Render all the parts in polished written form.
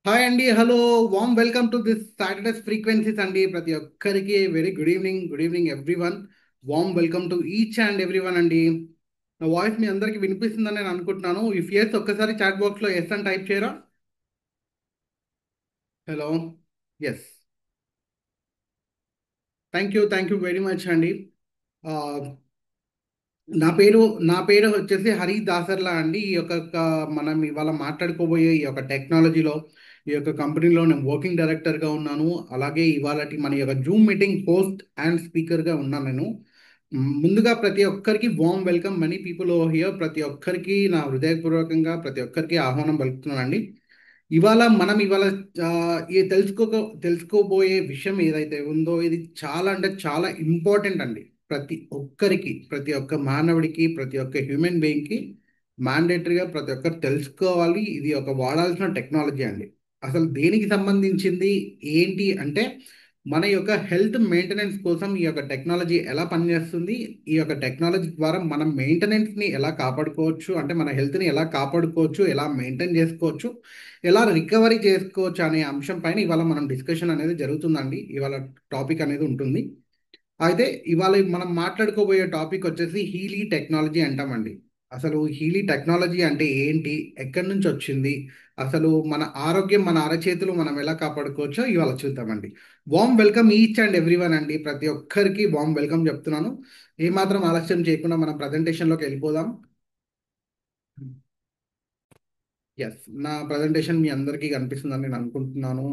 Hi అండి, hello, warm welcome to this Saturday's frequencies అండి. ప్రతి ఒక్కరికి very good evening everyone. Warm welcome to each and everyone అండి. నా వాయిస్ మీ అందరికి వినిపిస్తుందని నేను అనుకుంటున్నాను. ఇఫ్ ఎస్ ఒక్కసారి చాట్ బాక్స్లో ఎస్ అని టైప్ చేయరా. Hello. Yes. Thank you very much అండి. ఆ, నా పేరు నా పేరు వచ్చేసి హరి దాసర్లా అండి. ఈ యొక్క మనం ఇవాళ మాట్లాడుకోబోయే ఈ యొక్క టెక్నాలజీలో ఈ యొక్క కంపెనీలో నేను వర్కింగ్ డైరెక్టర్గా ఉన్నాను. అలాగే ఇవాళటి మన యొక్క జూమ్ మీటింగ్ హోస్ట్ అండ్ స్పీకర్గా ఉన్నాను నేను. ముందుగా ప్రతి ఒక్కరికి warm welcome, money people over here. ప్రతి ఒక్కరికి నా హృదయపూర్వకంగా ప్రతి ఒక్కరికి ఆహ్వానం పలుకుతున్నానండి. ఇవాళ ఆ, ఈ తెలుసుకోబోయే విషయం ఏదైతే ఉందో ఇది చాలా అంటే చాలా ఇంపార్టెంట్ అండి. ప్రతి ఒక్క మానవుడికి, ప్రతి ఒక్క హ్యూమన్ బీయింగ్కి మ్యాండేటరీగా ప్రతి ఒక్కరు తెలుసుకోవాలి. ఇది ఒక వాడాల్సిన టెక్నాలజీ అండి. అసలు దేనికి సంబంధించింది ఏంటి అంటే మన యొక్క హెల్త్ మెయింటెనెన్స్ కోసం ఈ యొక్క టెక్నాలజీ ఎలా పనిచేస్తుంది, ఈ యొక్క టెక్నాలజీ ద్వారా మనం మెయింటెనెన్స్ని ఎలా కాపాడుకోవచ్చు, అంటే మన హెల్త్ని ఎలా కాపాడుకోవచ్చు, ఎలా మెయింటైన్ చేసుకోవచ్చు, ఎలా రికవరీ చేసుకోవచ్చు అనే అంశం పైన ఇవాళ మనం డిస్కషన్ అనేది జరుగుతుందండి. ఇవాళ టాపిక్ అనేది ఉంటుంది. అయితే ఇవాళ మనం మాట్లాడుకోబోయే టాపిక్ వచ్చేసి హీలీ టెక్నాలజీ అంటామండి. అసలు హీలీ టెక్నాలజీ అంటే ఏంటి, ఎక్కడి నుంచి వచ్చింది, అసలు మన ఆరోగ్యం మన అరచేతులు మనం ఎలా కాపాడుకోవచ్చో ఇవాళ చూద్దామండి. Warm welcome each and everyone అండి. ప్రతి ఒక్కరికి వామ్ వెల్కమ్ చెప్తున్నాను. ఏమాత్రం ఆలస్యం చేయకుండా మనం ప్రజెంటేషన్లోకి వెళ్ళిపోదాం. ఎస్, నా ప్రజెంటేషన్ మీ అందరికీ కనిపిస్తుందని నేను అనుకుంటున్నాను.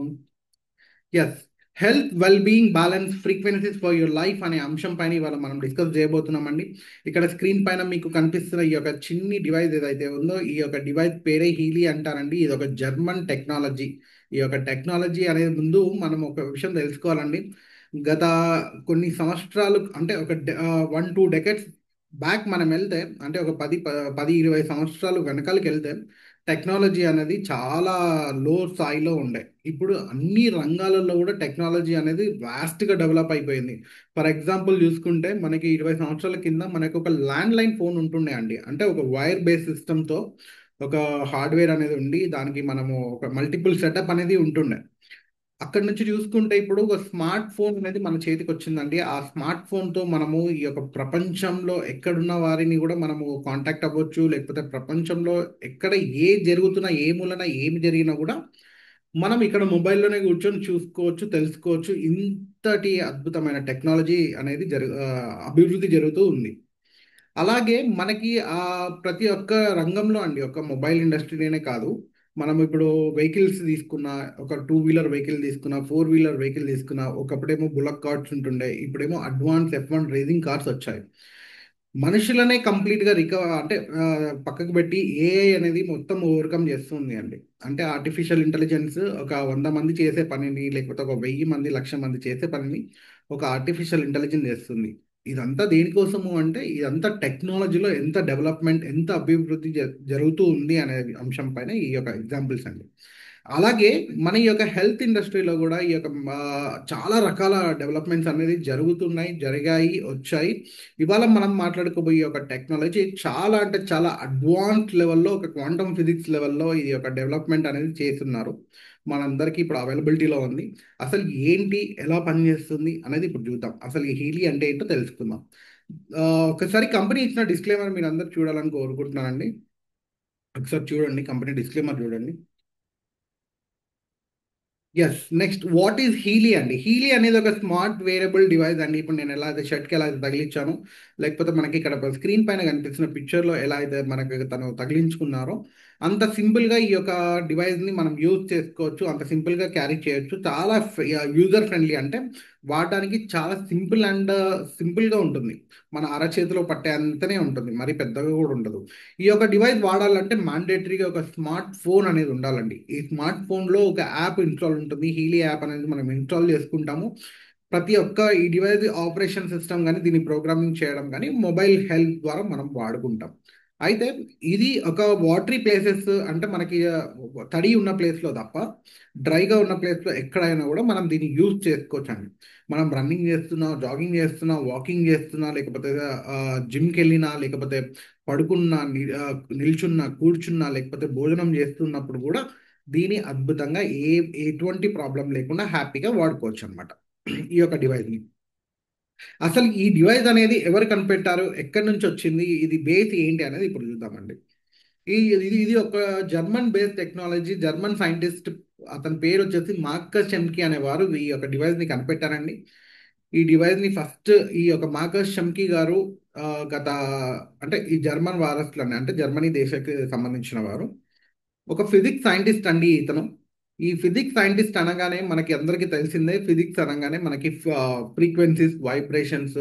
Yes. Health well being balance frequencies for your life అనే అంశం పైన ఇవాళ మనం డిస్కస్ చేయబోతున్నామండి. ఇక్కడ స్క్రీన్ పైన మీకు కనిపిస్తున్న ఈ యొక్క చిన్ని డివైస్ ఏదైతే ఉందో ఈ యొక్క డివైస్ పేరే హీలీ అంటారండి. ఇది ఒక జర్మన్ టెక్నాలజీ. ఈ యొక్క టెక్నాలజీ అనేది ముందు మనం ఒక విషయం తెలుసుకోవాలండి. గత కొన్ని సంవత్సరాలు అంటే ఒక 1-2 డెకెట్స్ బ్యాక్ మనం వెళ్తే, అంటే ఒక 10-20 సంవత్సరాలు వెనకాలకి వెళ్తే టెక్నాలజీ అనేది చాలా లో స్థాయిలో ఉండే. ఇప్పుడు అన్ని రంగాలలో కూడా టెక్నాలజీ అనేది వాస్ట్గా డెవలప్ అయిపోయింది. ఫర్ ఎగ్జాంపుల్ చూసుకుంటే మనకి 20 సంవత్సరాల కింద మనకి ఒక ల్యాండ్ లైన్ ఫోన్ ఉంటుండే అండి. అంటే ఒక వైర్ బేస్ సిస్టమ్తో ఒక హార్డ్వేర్ అనేది ఉండి దానికి మనము ఒక మల్టిపుల్ సెటప్ అనేది ఉంటుండే. అక్కడి నుంచి చూసుకుంటే ఇప్పుడు ఒక స్మార్ట్ ఫోన్ అనేది మన చేతికి వచ్చిందండి. ఆ స్మార్ట్ ఫోన్తో మనము ఈ యొక్క ప్రపంచంలో ఎక్కడున్న వారిని కూడా మనము కాంటాక్ట్ అవ్వచ్చు. లేకపోతే ప్రపంచంలో ఎక్కడ ఏ జరుగుతున్నా, ఏ మూలన ఏమి జరిగినా కూడా మనం ఇక్కడ మొబైల్లోనే కూర్చొని చూసుకోవచ్చు, తెలుసుకోవచ్చు. ఇంతటి అద్భుతమైన టెక్నాలజీ అనేది అభివృద్ధి జరుగుతూ ఉంది. అలాగే మనకి ప్రతి ఒక్క రంగంలో అండి, ఒక మొబైల్ ఇండస్ట్రీనే కాదు, మనం ఇప్పుడు వెహికల్స్ తీసుకున్న, ఒక టూ వీలర్ వెహికల్ తీసుకున్న, ఫోర్ వీలర్ వెహికల్ తీసుకున్న, ఒకప్పుడేమో బుల్లక్ కార్డ్స్ ఉంటుండే, ఇప్పుడేమో అడ్వాన్స్ F1 రేసింగ్ కార్స్ వచ్చాయి. మనుషులనే కంప్లీట్గా అంటే పక్కకు పెట్టి ఏఐ అనేది మొత్తం ఓవర్కమ్ చేస్తుంది అండి. అంటే ఆర్టిఫిషియల్ ఇంటెలిజెన్స్ ఒక 100 మంది చేసే పనిని, లేకపోతే ఒక 1000 మంది, 1,00,000 మంది చేసే పనిని ఒక ఆర్టిఫిషియల్ ఇంటెలిజెన్స్ చేస్తుంది. ఇదంతా దేనికోసము అంటే ఇదంతా టెక్నాలజీలో ఎంత డెవలప్మెంట్, ఎంత అభివృద్ధి జరుగుతూ ఉంది అనే అంశం పైన ఈ యొక్క ఎగ్జాంపుల్స్ అండి. అలాగే మన ఈ యొక్క హెల్త్ ఇండస్ట్రీలో కూడా ఈ యొక్క చాలా రకాల డెవలప్మెంట్స్ అనేది జరుగుతున్నాయి, జరిగాయి, వచ్చాయి. ఇవాళ మనం మాట్లాడుకోబోయే ఒక టెక్నాలజీ చాలా అంటే చాలా అడ్వాన్స్ లెవెల్లో, ఒక క్వాంటమ్ ఫిజిక్స్ లెవెల్లో ఇది ఒక డెవలప్మెంట్ అనేది చేస్తున్నారు. మనందరికీ ఇప్పుడు అవైలబిలిటీలో ఉంది. అసలు ఏంటి, ఎలా పనిచేస్తుంది అనేది ఇప్పుడు చూద్దాం. అసలు ఈ హీలీ అంటే ఏంటో తెలుసుకుందాం. ఆ, ఒకసారి కంపెనీ ఇచ్చిన డిస్క్లైమర్ మీరు అందరు చూడాలని కోరుకుంటున్నానండి. ఒకసారి చూడండి, కంపెనీ డిస్క్లైమర్ చూడండి. Yes. Next, what is Healy అండి. హీలీ అనేది ఒక స్మార్ట్ వేరియబుల్ డివైస్ అండి. ఇప్పుడు నేను ఎలా అయితే షర్ట్కి ఎలా అయితే తగిలించాను, లేకపోతే మనకి ఇక్కడ స్క్రీన్ పైన కనిపిస్తున్న పిక్చర్లో ఎలా అయితే మనకి తను తగిలించుకున్నారో అంత సింపుల్గా ఈ యొక్క డివైస్ని మనం యూజ్ చేసుకోవచ్చు, అంత సింపుల్గా క్యారీ చేయొచ్చు. చాలా యూజర్ ఫ్రెండ్లీ, అంటే వాడడానికి చాలా సింపుల్గా ఉంటుంది. మన అరచేతిలో పట్టే అంతనే ఉంటుంది, మరి పెద్దగా కూడా ఉండదు. ఈ యొక్క డివైస్ వాడాలంటే మ్యాండేటరీగా ఒక స్మార్ట్ ఫోన్ అనేది ఉండాలండి. ఈ స్మార్ట్ ఫోన్లో ఒక యాప్ ఇన్స్టాల్ ఉంటుంది, హీలీ యాప్ అనేది మనం ఇన్స్టాల్ చేసుకుంటాము. ప్రతి ఒక్క ఈ డివైస్ ఆపరేషన్ సిస్టమ్ కానీ దీన్ని ప్రోగ్రామింగ్ చేయడం కానీ మొబైల్ హెల్త్ ద్వారా మనం వాడుకుంటాం. అయితే ఇది ఒక వాటరీ ప్లేసెస్, అంటే మనకి తడి ఉన్న ప్లేస్లో తప్ప డ్రైగా ఉన్న ప్లేస్లో ఎక్కడైనా కూడా మనం దీన్ని యూజ్ చేసుకోవచ్చు అండి. మనం రన్నింగ్ చేస్తున్నా, జాగింగ్ చేస్తున్నా, వాకింగ్ చేస్తున్నా, లేకపోతే జిమ్కి వెళ్ళినా, లేకపోతే పడుకున్నా, నిల్చున్నా, కూర్చున్నా, లేకపోతే భోజనం చేస్తున్నప్పుడు కూడా దీని అద్భుతంగా ఎటువంటి ప్రాబ్లం లేకుండా హ్యాపీగా వాడుకోవచ్చు అనమాట ఈ యొక్క డివైస్ని. అసలు ఈ డివైస్ అనేది ఎవరు కనిపెట్టారు, ఎక్కడి నుంచి వచ్చింది, ఇది బేస్ ఏంటి అనేది ఇప్పుడు చూద్దామండి. ఇది ఒక German based technology, German scientist. అతని పేరు వచ్చేసి మార్కస్ షెమ్కి అనేవారు ఈ యొక్క డివైస్ని కనిపెట్టారండి. ఈ డివైస్ని ఫస్ట్ ఈ యొక్క మార్కస్ షెమ్కి గారు ఆ, గత అంటే ఈ జర్మన్ వారసులని అంటే జర్మనీ దేశానికి సంబంధించిన వారు. ఒక ఫిజిక్స్ సైంటిస్ట్ అండి ఇతను. ఈ ఫిజిక్స్ సైంటిస్ట్ అనగానే మనకి అందరికీ తెలిసిందే, ఫిజిక్స్ అనగానే మనకి ఫ్రీక్వెన్సీస్, వైబ్రేషన్స్,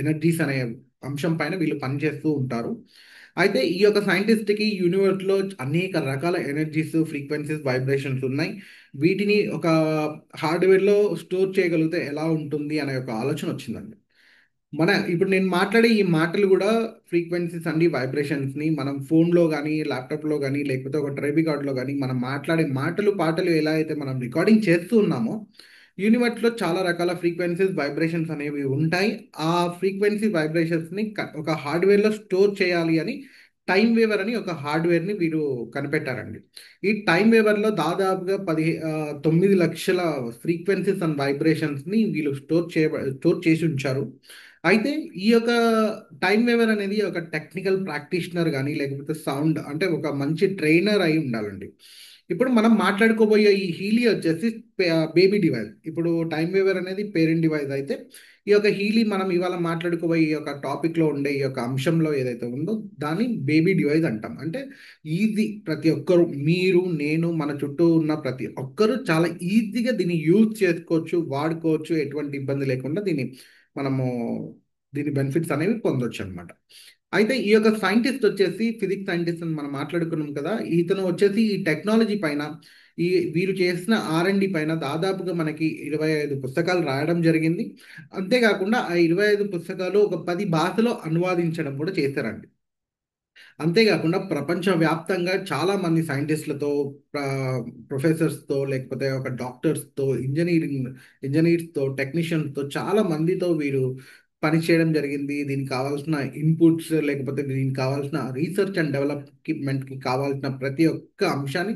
ఎనర్జీస్ అనే అంశం పైన వీళ్ళు పనిచేస్తూ ఉంటారు. అయితే ఈ యొక్క సైంటిస్ట్కి యూనివర్స్లో అనేక రకాల ఎనర్జీస్, ఫ్రీక్వెన్సీస్, వైబ్రేషన్స్ ఉన్నాయి. వీటిని ఒక హార్డ్వేర్లో స్టోర్ చేయగలిగితే ఎలా ఉంటుంది అనే ఒక ఆలోచన వచ్చిందండి. ఇప్పుడు నేను మాట్లాడే ఈ మాటలు కూడా ఫ్రీక్వెన్సీస్ అండి, వైబ్రేషన్స్ని మనం ఫోన్లో కానీ, ల్యాప్టాప్లో కానీ, లేకపోతే ఒక ట్రైబ్ కార్డులో కానీ మనం మాట్లాడే మాటలు పాటలు ఎలా అయితే మనం రికార్డింగ్ చేస్తూ ఉన్నామో, యూనివర్స్లో చాలా రకాల ఫ్రీక్వెన్సీస్, వైబ్రేషన్స్ అనేవి ఉంటాయి. ఆ ఫ్రీక్వెన్సీ వైబ్రేషన్స్ని ఒక హార్డ్వేర్లో స్టోర్ చేయాలి అని టైమ్ వేవర్ అని ఒక హార్డ్వేర్ని వీరు కనిపెట్టారండి. ఈ టైమ్ వేవర్లో దాదాపుగా 9 లక్షల ఫ్రీక్వెన్సీస్ అండ్ వైబ్రేషన్స్ని వీళ్ళు స్టోర్ చేసి ఉంచారు. అయితే ఈ యొక్క టైమ్ వేవర్ అనేది ఒక టెక్నికల్ ప్రాక్టీషనర్ కానీ, లేకపోతే సౌండ్ అంటే ఒక మంచి ట్రైనర్ అయి ఉండాలండి. ఇప్పుడు మనం మాట్లాడుకోబోయే ఈ హీలీ వచ్చేసి బేబీ డివైస్. ఇప్పుడు టైమ్ వేవర్ అనేది పేరెంట్ డివైస్ అయితే, ఈ యొక్క హీలీ మనం ఇవాళ మాట్లాడుకోబోయే ఈ యొక్క టాపిక్లో ఉండే ఈ యొక్క అంశంలో ఏదైతే ఉందో దాన్ని బేబీ డివైస్ అంటాం. అంటే ఈజీ, ప్రతి ఒక్కరు, మీరు, నేను, మన చుట్టూ ఉన్న ప్రతి ఒక్కరు చాలా ఈజీగా దీన్ని యూజ్ చేసుకోవచ్చు, వాడుకోవచ్చు, ఎటువంటి ఇబ్బంది లేకుండా మనము దీని బెనిఫిట్స్ అనేవి పొందొచ్చు అనమాట. అయితే ఈ యొక్క సైంటిస్ట్ వచ్చేసి ఫిజిక్స్ సైంటిస్ట్ అని మనం మాట్లాడుకున్నాం కదా. ఇతను వచ్చేసి ఈ టెక్నాలజీ పైన, ఈ వీరు చేసిన R&D పైన దాదాపుగా మనకి 25 పుస్తకాలు రాయడం జరిగింది. అంతేకాకుండా ఆ 25 పుస్తకాలు ఒక 10 భాషలో అనువాదించడం కూడా చేశారండి. అంతేకాకుండా ప్రపంచవ్యాప్తంగా చాలా మంది సైంటిస్టులతో, ప్రొఫెసర్స్తో, లేకపోతే ఒక డాక్టర్స్తో, ఇంజనీర్స్తో, టెక్నీషియన్స్తో చాలా మందితో వీరు పనిచేయడం జరిగింది. దీనికి కావాల్సిన ఇన్పుట్స్, లేకపోతే దీనికి కావాల్సిన రీసెర్చ్ అండ్ డెవలప్మెంట్కి కావాల్సిన ప్రతి ఒక్క అంశాన్ని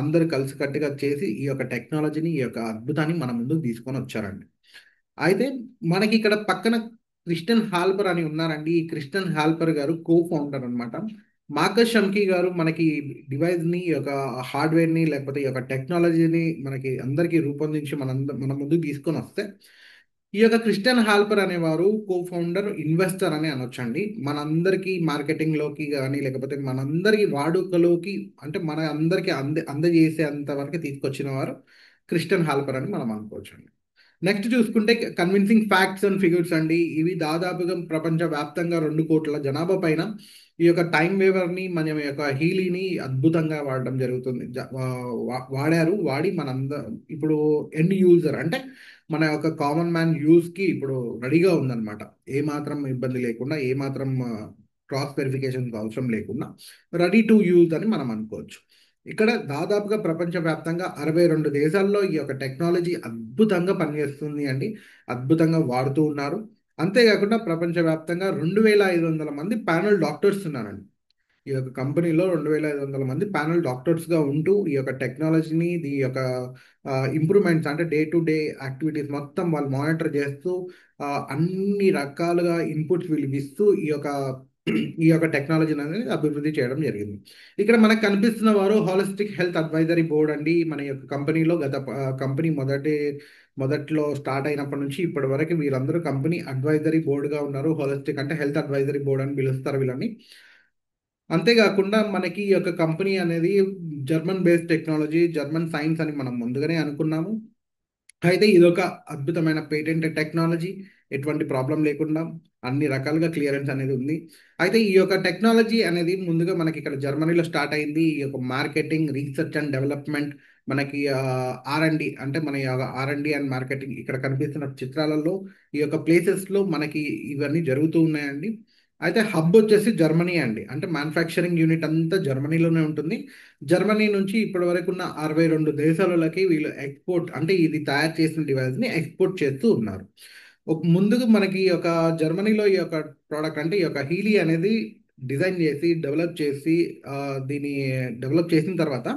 అందరూ కలిసికట్టుగా చేసి ఈ యొక్క టెక్నాలజీని, ఈ యొక్క అద్భుతాన్ని మన ముందుకు తీసుకొని వచ్చారండి. అయితే మనకి ఇక్కడ పక్కన క్రిస్టన్ హాల్పర్ అని ఉన్నారండి. ఈ క్రిస్టన్ హాల్పర్ గారు కో ఫౌండర్ అనమాట. మార్కస్ షమ్కీ గారు మనకి డివైస్ని, ఈ యొక్క హార్డ్వేర్ని, లేకపోతే ఈ యొక్క టెక్నాలజీని మనకి అందరికీ రూపొందించి మన ముందుకు తీసుకొని వస్తే, ఈ యొక్క క్రిస్టన్ హాల్పర్ అనేవారు కో ఫౌండర్, ఇన్వెస్టర్ అని అనొచ్చండి. మనందరికీ మార్కెటింగ్లోకి కానీ, లేకపోతే మనందరి వాడుకలోకి, అంటే మన అందరికీ అందజేసేంత వరకు తీసుకొచ్చిన వారు క్రిస్టన్ హాల్పర్ అని మనం అనుకోవచ్చు అండి. నెక్స్ట్ చూసుకుంటే కన్విన్సింగ్ ఫ్యాక్ట్స్ అండ్ ఫిగర్స్ అండి. ఇవి దాదాపుగా ప్రపంచ వ్యాప్తంగా 2 కోట్ల జనాభా పైన ఈ యొక్క టైం వేవర్ని, మన యొక్క హీలీని అద్భుతంగా వాడడం జరుగుతుంది. వాడారు. వాడి ఇప్పుడు ఎండ్ యూజర్ అంటే మన యొక్క కామన్ మ్యాన్ యూస్కి ఇప్పుడు రెడీగా ఉందన్నమాట. ఏ మాత్రం ఇబ్బంది లేకుండా, ఏ మాత్రం క్రాస్ వెరిఫికేషన్ అవసరం లేకుండా రెడీ టు యూజ్ అని మనం అనుకోవచ్చు. ఇక్కడ దాదాపుగా ప్రపంచవ్యాప్తంగా 62 దేశాల్లో ఈ యొక్క టెక్నాలజీ అద్భుతంగా పనిచేస్తుంది అండి. అద్భుతంగా వాడుతూ ఉన్నారు. అంతేకాకుండా ప్రపంచవ్యాప్తంగా 2500 మంది ప్యానల్ డాక్టర్స్ ఉన్నారండి. ఈ యొక్క కంపెనీలో 2500 మంది ప్యానల్ డాక్టర్స్గా ఉంటూ ఈ యొక్క టెక్నాలజీని, ఈ యొక్క ఇంప్రూవ్మెంట్స్ అంటే డే టు డే యాక్టివిటీస్ మొత్తం వాళ్ళు మానిటర్ చేస్తూ, అన్ని రకాలుగా ఇన్పుట్స్ వీళ్ళు ఇస్తూ ఈ యొక్క టెక్నాలజీని అనేది అభివృద్ధి చేయడం జరిగింది. ఇక్కడ మనకు కనిపిస్తున్న వారు హాలిస్టిక్ హెల్త్ అడ్వైజరీ బోర్డ్ అండి. మన యొక్క కంపెనీలో కంపెనీ మొదట్లో స్టార్ట్ అయినప్పటి నుంచి ఇప్పటి వరకు వీరందరూ కంపెనీ అడ్వైజరీ బోర్డుగా ఉన్నారు. హాలిస్టిక్ అంటే హెల్త్ అడ్వైజరీ బోర్డ్ అని పిలుస్తారు వీళ్ళని. అంతేకాకుండా మనకి ఈ యొక్క కంపెనీ అనేది German based technology, German science అని మనం ముందుగానే అనుకున్నాము. అయితే ఇదొక అద్భుతమైన పేటెంట్ టెక్నాలజీ. ఎటువంటి ప్రాబ్లం లేకుండా అన్ని రకాలుగా క్లియరెన్స్ అనేది ఉంది. అయితే ఈ యొక్క టెక్నాలజీ అనేది ముందుగా మనకి ఇక్కడ జర్మనీలో స్టార్ట్ అయింది. ఈ యొక్క మార్కెటింగ్, రీసెర్చ్ అండ్ డెవలప్మెంట్, మనకి R&D అంటే మన R&D అండ్ మార్కెటింగ్ ఇక్కడ కనిపిస్తున్న చిత్రాలలో ఈ యొక్క ప్లేసెస్లో మనకి ఇవన్నీ జరుగుతూ ఉన్నాయండి. అయితే హబ్ వచ్చేసి జర్మనీ అండి. అంటే మ్యానుఫ్యాక్చరింగ్ యూనిట్ అంతా జర్మనీలోనే ఉంటుంది. జర్మనీ నుంచి ఇప్పటి వరకు ఉన్న 62 దేశాలకి వీళ్ళు ఎక్స్పోర్ట్ అంటే ఇది తయారు చేసిన డివైస్ని ఎక్స్పోర్ట్ చేస్తూ ఉన్నారు. ముందుగా మనకి ఒక జర్మనీలో ఈ యొక్క ప్రోడక్ట్ అంటే ఈ యొక్క హీలీ అనేది డిజైన్ చేసి, డెవలప్ చేసి, దీన్ని డెవలప్ చేసిన తర్వాత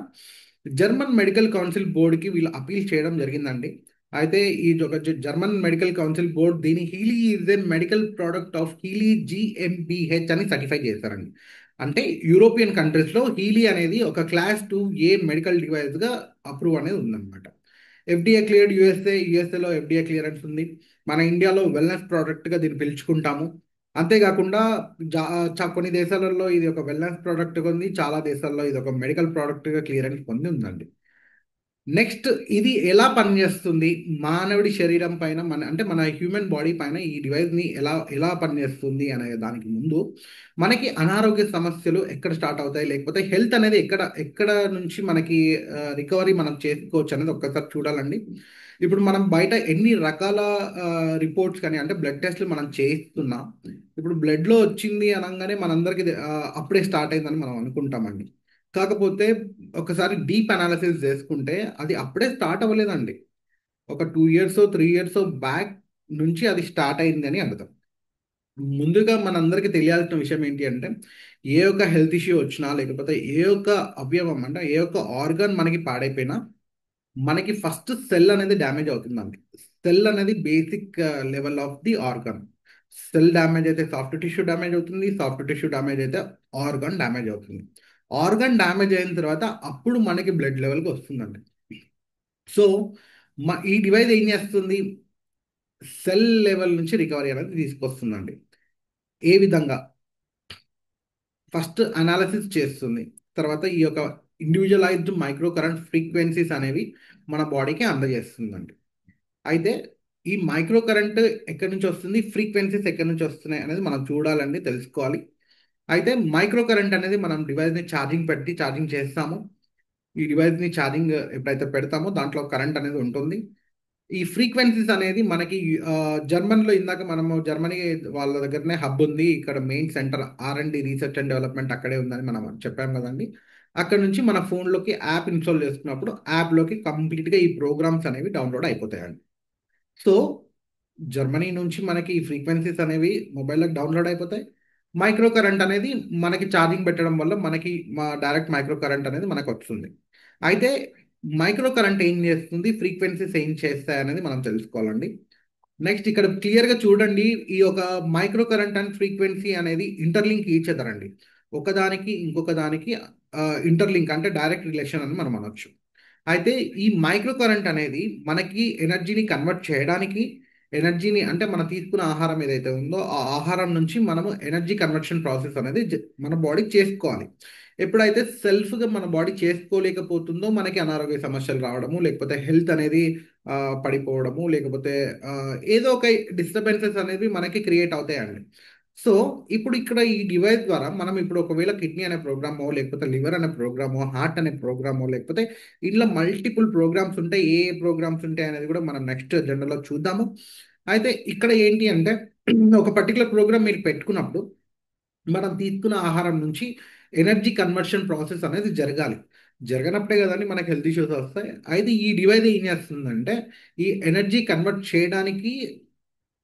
జర్మన్ మెడికల్ కౌన్సిల్ బోర్డ్కి వీళ్ళు అపీల్ చేయడం జరిగిందండి. అయితే ఈ ఒక జర్మన్ మెడికల్ కౌన్సిల్ బోర్డ్ దీని Healy is a medical product of Healy జిఎంబిహెచ్ అని సర్టిఫై చేశారండి. అంటే యూరోపియన్ కంట్రీస్లో హీలీ అనేది ఒక క్లాస్ 2A మెడికల్ డివైస్గా అప్రూవ్ అనేది ఉందన్నమాట. ఎఫ్డిఏ క్లియర్డ్ యుఎస్ఏలో ఎఫ్డిఏ క్లియరెన్స్ ఉంది. మన ఇండియాలో వెల్నెస్ ప్రోడక్ట్గా దీన్ని పిలుచుకుంటాము. అంతేకాకుండా జా కొన్ని దేశాలలో ఇది ఒక వెల్నెస్ ప్రోడక్ట్గా ఉంది. చాలా దేశాల్లో ఇది ఒక మెడికల్ ప్రోడక్ట్గా క్లియరెన్స్ పొంది ఉందండి. నెక్స్ట్ ఇది ఎలా పనిచేస్తుంది? మానవుడి శరీరం పైన అంటే మన హ్యూమన్ బాడీ పైన ఈ డివైస్‌ని ఎలా ఎలా పనిచేస్తుంది అనే దానికి ముందు, మనకి అనారోగ్య సమస్యలు ఎక్కడ స్టార్ట్ అవుతాయి? లేకపోతే హెల్త్ అనేది ఎక్కడ ఎక్కడ నుంచి మనకి రికవరీ మనం చేసుకోవచ్చు అనేది ఒక్కసారి చూడాలండి. ఇప్పుడు మనం బయట ఎన్ని రకాల రిపోర్ట్స్ కానీ అంటే బ్లడ్ టెస్ట్‌లు మనం చేయిస్తున్నాం. ఇప్పుడు బ్లడ్‌లో వచ్చింది అనంగానే మనందరికి అప్పుడే స్టార్ట్ అయిందని మనం అనుకుంటామండి. కాకపోతే ఒకసారి డీప్ అనాలిసిస్ చేసుకుంటే అది అప్పుడే స్టార్ట్ అవ్వలేదండి. ఒక 2 ఇయర్సో, 3 ఇయర్సో బ్యాక్ నుంచి అది స్టార్ట్ అయిందని అర్థం. ముందుగా మనందరికీ తెలియాల్సిన విషయం ఏంటి అంటే, ఏ ఒక్క హెల్త్ ఇష్యూ వచ్చినా, లేకపోతే ఏ ఒక్క అవయవం అంటే ఏ ఒక్క ఆర్గాన్ మనకి పాడైపోయినా, మనకి ఫస్ట్ సెల్ అనేది డ్యామేజ్ అవుతుందండి. సెల్ అనేది basic level of the organ. Cell damage అయితే సాఫ్ట్ టిష్యూ డ్యామేజ్ అవుతుంది. సాఫ్ట్ టిష్యూ డ్యామేజ్ అయితే ఆర్గాన్ డ్యామేజ్ అవుతుంది. ఆర్గాన్ డ్యామేజ్ అయిన తర్వాత అప్పుడు మనకి బ్లడ్ లెవెల్‌కి వస్తుందండి. సో, ఈ డివైస్ ఏం చేస్తుంది? సెల్ లెవెల్ నుంచి రికవరీ అనేది తీసుకొస్తుందండి. ఏ విధంగా? ఫస్ట్ అనాలిసిస్ చేస్తుంది. తర్వాత ఈ యొక్క ఇండివిడ్యువలైజ్డ్ మైక్రో కరెంట్ ఫ్రీక్వెన్సీస్ అనేవి మన బాడీకి అందజేస్తుందండి. అయితే ఈ మైక్రో కరెంట్ ఎక్కడి నుంచి వస్తుంది? ఫ్రీక్వెన్సీస్ ఎక్కడి నుంచి వస్తున్నాయి అనేది మనం చూడాలండి, తెలుసుకోవాలి. అయితే మైక్రో కరెంట్ అనేది మనం డివైస్‌ని ఛార్జింగ్ పెట్టి ఛార్జింగ్ చేస్తాము. ఈ డివైస్‌ని ఛార్జింగ్ ఎప్పుడైతే పెడతామో దాంట్లో కరెంట్ అనేది ఉంటుంది. ఈ ఫ్రీక్వెన్సీస్ అనేది మనకి జర్మన్‌లో ఇందాక మనము జర్మనీ వాళ్ళ దగ్గరనే హబ్ ఉంది. ఇక్కడ main centre R and D research and development అక్కడే ఉందని మనం చెప్పాం కదండీ. అక్కడ నుంచి మన ఫోన్‌లోకి యాప్ ఇన్‌స్టాల్ చేసుకున్నప్పుడు యాప్‌లోకి కంప్లీట్‌గా ఈ ప్రోగ్రామ్స్ అనేవి డౌన్‌లోడ్ అయిపోతాయండి. సో, జర్మనీ నుంచి మనకి ఈ ఫ్రీక్వెన్సీస్ అనేవి మొబైల్‌లోకి డౌన్‌లోడ్ అయిపోతాయి. మైక్రో కరెంట్ అనేది మనకి ఛార్జింగ్ పెట్టడం వల్ల మనకి డైరెక్ట్ మైక్రో కరెంట్ అనేది మనకొస్తుంది. అయితే మైక్రో కరెంట్ ఏం చేస్తుంది? ఫ్రీక్వెన్సీస్ ఏం చేస్తాయనేది మనం తెలుసుకోవాలండి. నెక్స్ట్ ఇక్కడ క్లియర్‌గా చూడండి. ఈ యొక్క మైక్రో కరెంట్ అండ్ ఫ్రీక్వెన్సీ అనేది ఇంటర్‌లింక్ ఈచ్ అదర్ అండి. ఒకదానికి ఇంకొక దానికి ఇంటర్‌లింక్ అంటే డైరెక్ట్ రిలేషన్ అని మనం అనొచ్చు. అయితే ఈ మైక్రో కరెంట్ అనేది మనకి ఎనర్జీని కన్వర్ట్ చేయడానికి, ఎనర్జీని అంటే మనం తీసుకున్న ఆహారం ఏదైతే ఉందో, ఆ ఆహారం నుంచి మనము ఎనర్జీ కన్వర్షన్ ప్రాసెస్ అనేది మన బాడీ చేసుకోవాలి. ఎప్పుడైతే సెల్ఫ్‌గా మన బాడీ చేసుకోలేకపోతుందో మనకి అనారోగ్య సమస్యలు రావడము, లేకపోతే హెల్త్ అనేది పడిపోవడము, లేకపోతే ఏదో ఒక డిస్టర్బెన్సెస్ అనేవి మనకి క్రియేట్ అవుతాయండి. సో, ఇప్పుడు ఇక్కడ ఈ డివైస్ ద్వారా మనం ఇప్పుడు ఒకవేళ కిడ్నీ అనే ప్రోగ్రామో, లేకపోతే లివర్ అనే ప్రోగ్రామో, హార్ట్ అనే ప్రోగ్రామో, లేకపోతే ఇట్లా మల్టిపుల్ ప్రోగ్రామ్స్ ఉంటాయి. ఏ ఏ ప్రోగ్రామ్స్ ఉంటాయనేది కూడా మనం నెక్స్ట్ అజెండాలో చూద్దాము. అయితే ఇక్కడ ఏంటి అంటే ఒక పర్టిక్యులర్ ప్రోగ్రామ్ మీరు పెట్టుకున్నప్పుడు మనం తీసుకున్న ఆహారం నుంచి ఎనర్జీ కన్వర్షన్ ప్రాసెస్ అనేది జరగాలి. జరగనప్పుడే కదండీ మనకి హెల్త్ ఇష్యూస్ వస్తాయి. అయితే ఈ డివైస్ ఏం చేస్తుందంటే ఈ ఎనర్జీ కన్వర్ట్ చేయడానికి,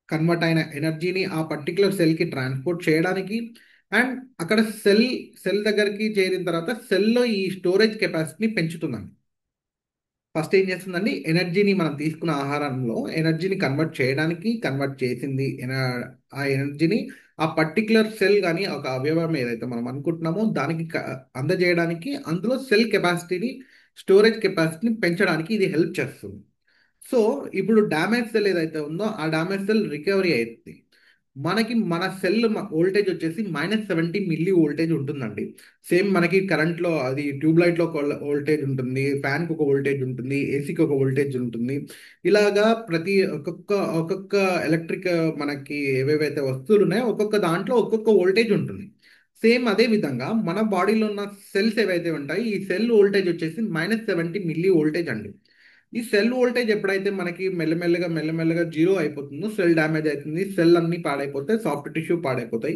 కన్వర్ట్ అయిన ఎనర్జీని ఆ పర్టిక్యులర్ సెల్‌కి ట్రాన్స్‌పోర్ట్ చేయడానికి అండ్ అక్కడ సెల్ దగ్గరికి చేరిన తర్వాత సెల్‌లో ఈ స్టోరేజ్ కెపాసిటీని పెంచుతుందండి. ఫస్ట్ ఏం చేస్తుందండి? ఎనర్జీని మనం తీసుకున్న ఆహారంలో ఎనర్జీని కన్వర్ట్ చేయడానికి, కన్వర్ట్ చేసింది ఆ ఎనర్జీని ఆ పర్టిక్యులర్ సెల్ గాని, ఒక అవయవం ఏదైతే మనం అనుకుంటున్నామో దానికి అందజేయడానికి అందులో సెల్ కెపాసిటీని, స్టోరేజ్ కెపాసిటీని పెంచడానికి ఇది హెల్ప్ చేస్తుంది. సో, ఇప్పుడు డ్యామేజ్ సెల్ ఏదైతే ఉందో, ఆ డ్యామేజ్ సెల్ రికవరీ అయిద్ది. మనకి మన సెల్ వోల్టేజ్ వచ్చేసి -70 మిల్లీ వోల్టేజ్ ఉంటుందండి. సేమ్ మనకి కరెంట్‌లో అది ట్యూబ్ లైట్‌లో ఒక వోల్టేజ్ ఉంటుంది. ఫ్యాన్‌కి ఒక వోల్టేజ్ ఉంటుంది. ఏసీకి ఒక వోల్టేజ్ ఉంటుంది. ఇలాగా ప్రతి ఒక్కొక్క ఎలక్ట్రిక్ మనకి ఏవేవైతే వస్తువులు ఉన్నాయో ఒక్కొక్క దాంట్లో ఒక్కొక్క వోల్టేజ్ ఉంటుంది. సేమ్ అదే విధంగా మన బాడీలో ఉన్న సెల్స్ ఏవైతే ఉంటాయో ఈ సెల్ వోల్టేజ్ వచ్చేసి -70 మిల్లీ వోల్టేజ్ అండి. ఈ సెల్ వోల్టేజ్ ఎప్పుడైతే మనకి మెల్లమెల్లగా జీరో అయిపోతుందో సెల్ డ్యామేజ్ అవుతుంది. సెల్ అన్నీ పాడైపోతాయి. సాఫ్ట్ టిష్యూ పాడైపోతాయి.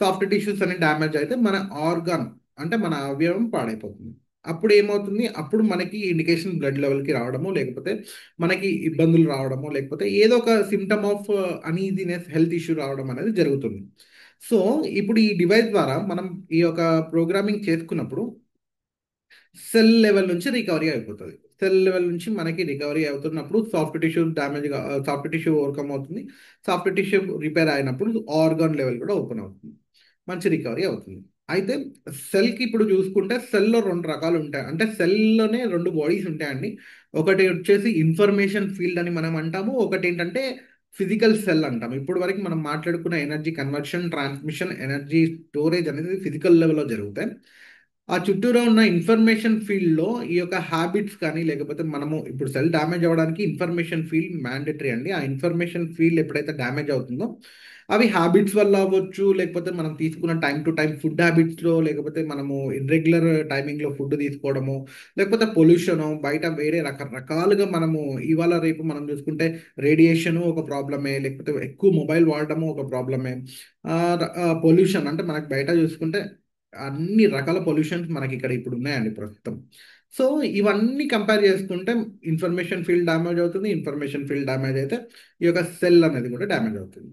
సాఫ్ట్ టిష్యూస్ అన్ని డ్యామేజ్ అయితే మన ఆర్గాన్ అంటే మన అవయవం పాడైపోతుంది. అప్పుడు ఏమవుతుంది? అప్పుడు మనకి ఇండికేషన్ బ్లడ్ లెవెల్‌కి రావడము, లేకపోతే మనకి ఇబ్బందులు రావడము, లేకపోతే ఏదో ఒక symptom of uneasiness health issue రావడం అనేది జరుగుతుంది. సో, ఇప్పుడు ఈ డివైస్ ద్వారా మనం ఈ యొక్క ప్రోగ్రామింగ్ చేసుకున్నప్పుడు సెల్ లెవెల్ నుంచి రికవరీ అయిపోతుంది. సెల్ లెవెల్ నుంచి మనకి రికవరీ అవుతున్నప్పుడు soft tissue damage, soft tissue overcome అవుతుంది. సాఫ్ట్ టిష్యూ రిపేర్ అయినప్పుడు ఆర్గాన్ లెవెల్ కూడా ఓపెన్ అవుతుంది. మంచి రికవరీ అవుతుంది. అయితే సెల్కి ఇప్పుడు చూసుకుంటే సెల్లో రెండు రకాలు ఉంటాయి. అంటే సెల్లోనే రెండు బాడీస్ ఉంటాయండి. ఒకటి వచ్చేసి ఇన్ఫర్మేషన్ ఫీల్డ్ అని మనం అంటాము. ఒకటి ఏంటంటే ఫిజికల్ సెల్ అంటాం. ఇప్పుడు వరకు మనం మాట్లాడుకున్న energy conversion, transmission, energy storage అనేది ఫిజికల్ లెవెల్లో జరుగుతాయి. ఆ చుట్టూరా ఉన్న ఇన్ఫర్మేషన్ ఫీల్డ్లో ఈ యొక్క హ్యాబిట్స్ కానీ, లేకపోతే మనము ఇప్పుడు సెల్ డ్యామేజ్ అవ్వడానికి ఇన్ఫర్మేషన్ ఫీల్డ్ మ్యాండేటరీ అండి. ఆ ఇన్ఫర్మేషన్ ఫీల్డ్ ఎప్పుడైతే డ్యామేజ్ అవుతుందో అవి హ్యాబిట్స్ వల్ల అవ్వచ్చు, లేకపోతే మనం తీసుకున్న టైం టు టైం ఫుడ్ హ్యాబిట్స్లో, లేకపోతే మనము ఇర్రెగ్యులర్ టైమింగ్లో ఫుడ్ తీసుకోవడము, లేకపోతే పొల్యూషను, బయట వేరే రకరకాలుగా మనము ఇవాళ రేపు మనం చూసుకుంటే రేడియేషను ఒక ప్రాబ్లమే, లేకపోతే ఎక్కువ మొబైల్ వాడడము ఒక ప్రాబ్లమే. పొల్యూషన్ అంటే మనకు బయట చూసుకుంటే అన్ని రకాల పొల్యూషన్స్ మనకి ఇక్కడ ఇప్పుడు ఉన్నాయండి ప్రస్తుతం. సో ఇవన్నీ కంపేర్ చేసుకుంటే ఇన్ఫర్మేషన్ ఫీల్డ్ డ్యామేజ్ అవుతుంది. ఇన్ఫర్మేషన్ ఫీల్డ్ డ్యామేజ్ అయితే ఈ యొక్క సెల్ అనేది కూడా డ్యామేజ్ అవుతుంది.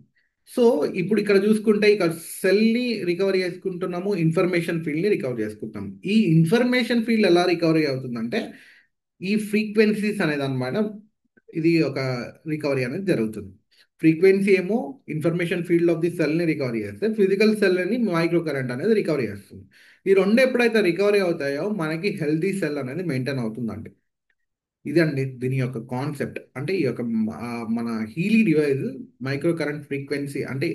సో ఇప్పుడు ఇక్కడ చూసుకుంటే ఇక సెల్ని రికవరీ చేసుకుంటున్నాము, ఇన్ఫర్మేషన్ ఫీల్డ్ని రికవర్ చేసుకుంటాం. ఈ ఇన్ఫర్మేషన్ ఫీల్డ్ ఎలా రికవరీ అవుతుందంటే ఈ ఫ్రీక్వెన్సీస్ అనేది అనమాట. ఇది ఒక రికవరీ అనేది జరుగుతుంది. ఫ్రీక్వెన్సీ ఏమో ఇన్ఫర్మేషన్ ఫీల్డ్ ఆఫ్ ది సెల్ని రికవరీ చేస్తే, ఫిజికల్ సెల్ని మైక్రో కరెంట్ అనేది రికవరీ చేస్తుంది. ఈ రెండు ఎప్పుడైతే రికవరీ అవుతాయో మనకి హెల్తీ సెల్ అనేది మెయింటైన్ అవుతుందండి. ఇదండి దీని యొక్క కాన్సెప్ట్. అంటే ఈ యొక్క మన Healy device micro current frequency అంటే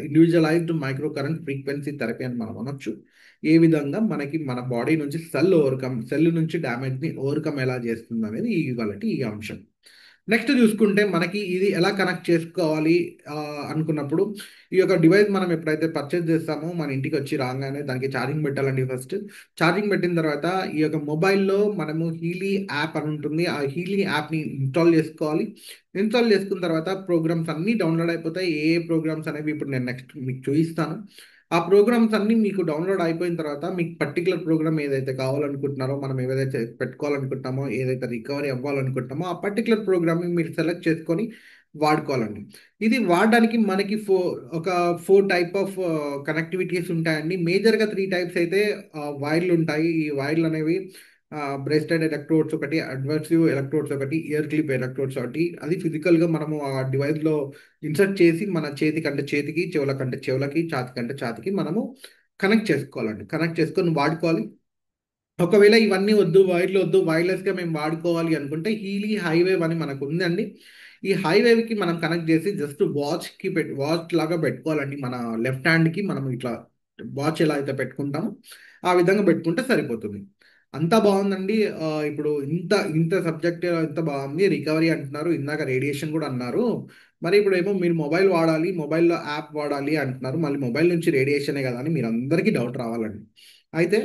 individualised micro current frequency therapy అని మనం అనొచ్చు. ఏ విధంగా మనకి మన బాడీ నుంచి సెల్ నుంచి డ్యామేజ్ని ఓవర్కమ్ ఎలా చేస్తుంది అనేది ఇవాళ ఈ అంశం. నెక్స్ట్ చూసుకుంటే మనకి ఇది ఎలా కనెక్ట్ చేసుకోవాలి ఆ, అనుకున్నప్పుడు ఈ యొక్క డివైస్ మనం ఎప్పుడైతే పర్చేస్ చేస్తామో మన ఇంటికి వచ్చి రాగానే దానికి ఛార్జింగ్ పెట్టాలండి. ఫస్ట్ ఛార్జింగ్ పెట్టిన తర్వాత ఈ యొక్క మొబైల్లో మనము హీలీ యాప్ అని ఉంటుంది. ఆ హీలీ యాప్ని ఇన్స్టాల్ చేసుకోవాలి. ఇన్స్టాల్ చేసుకున్న తర్వాత ప్రోగ్రామ్స్ అన్నీ డౌన్లోడ్ అయిపోతాయి. ఏ ఏ ప్రోగ్రామ్స్ అనేవి ఇప్పుడు నేను నెక్స్ట్ మీకు చూపిస్తాను. ఆ ప్రోగ్రామ్స్ అన్నీ మీకు డౌన్లోడ్ అయిపోయిన తర్వాత మీకు పర్టికులర్ ప్రోగ్రామ్ ఏదైతే కావాలనుకుంటున్నారో, మనం ఏదైతే పెట్టుకోవాలనుకుంటున్నామో, ఏదైతే రికవరీ అవ్వాలనుకుంటున్నామో ఆ పర్టికులర్ ప్రోగ్రామ్ని మీరు సెలెక్ట్ చేసుకొని వాడుకోవాలండి. ఇది వాడడానికి మనకి ఒక 4 టైప్ ఆఫ్ కనెక్టివిటీస్ ఉంటాయండి. మేజర్గా 3 టైప్స్ అయితే వైర్లు ఉంటాయి. ఈ వైర్లు అనేవి బ్రెస్టెడ్ ఎలక్ట్రోడ్స్ ఒకటి, అడ్వర్సివ్ ఎలక్ట్రోడ్స్ ఒకటి, ఇయర్ క్లిప్ ఎలక్ట్రోడ్స్ ఒకటి. అది ఫిజికల్గా మనము ఆ డివైస్లో ఇన్సర్ట్ చేసి మన చేతి కంటే చేతికి, చెవుల కంటే చెవులకి, ఛాతి కంటే ఛాతికి మనము కనెక్ట్ చేసుకోవాలండి. కనెక్ట్ చేసుకొని వాడుకోవాలి. ఒకవేళ ఇవన్నీ వద్దు, వైర్లు వద్దు, వైర్లెస్గా మేము వాడుకోవాలి అనుకుంటే హీలీ హైవేవ్ అని మనకు ఉందండి. ఈ హైవేవ్కి మనం కనెక్ట్ చేసి జస్ట్ వాచ్ లాగా పెట్టుకోవాలండి. మన లెఫ్ట్ హ్యాండ్కి మనం ఇట్లా వాచ్ ఎలా అయితే పెట్టుకుంటామో ఆ విధంగా పెట్టుకుంటే సరిపోతుంది. అంతా బాగుందండి. ఇప్పుడు ఇంత ఇంత సబ్జెక్ట్ ఇంత బాగుంది. రికవరీ అంటున్నారు, ఇందాక రేడియేషన్ కూడా అన్నారు. మరి ఇప్పుడు ఏమో మీరు మొబైల్ వాడాలి, మొబైల్లో యాప్ వాడాలి అంటున్నారు. మళ్ళీ మొబైల్ నుంచి రేడియేషనే కదా అని మీరు అందరికీ డౌట్ రావాలండి. అయితే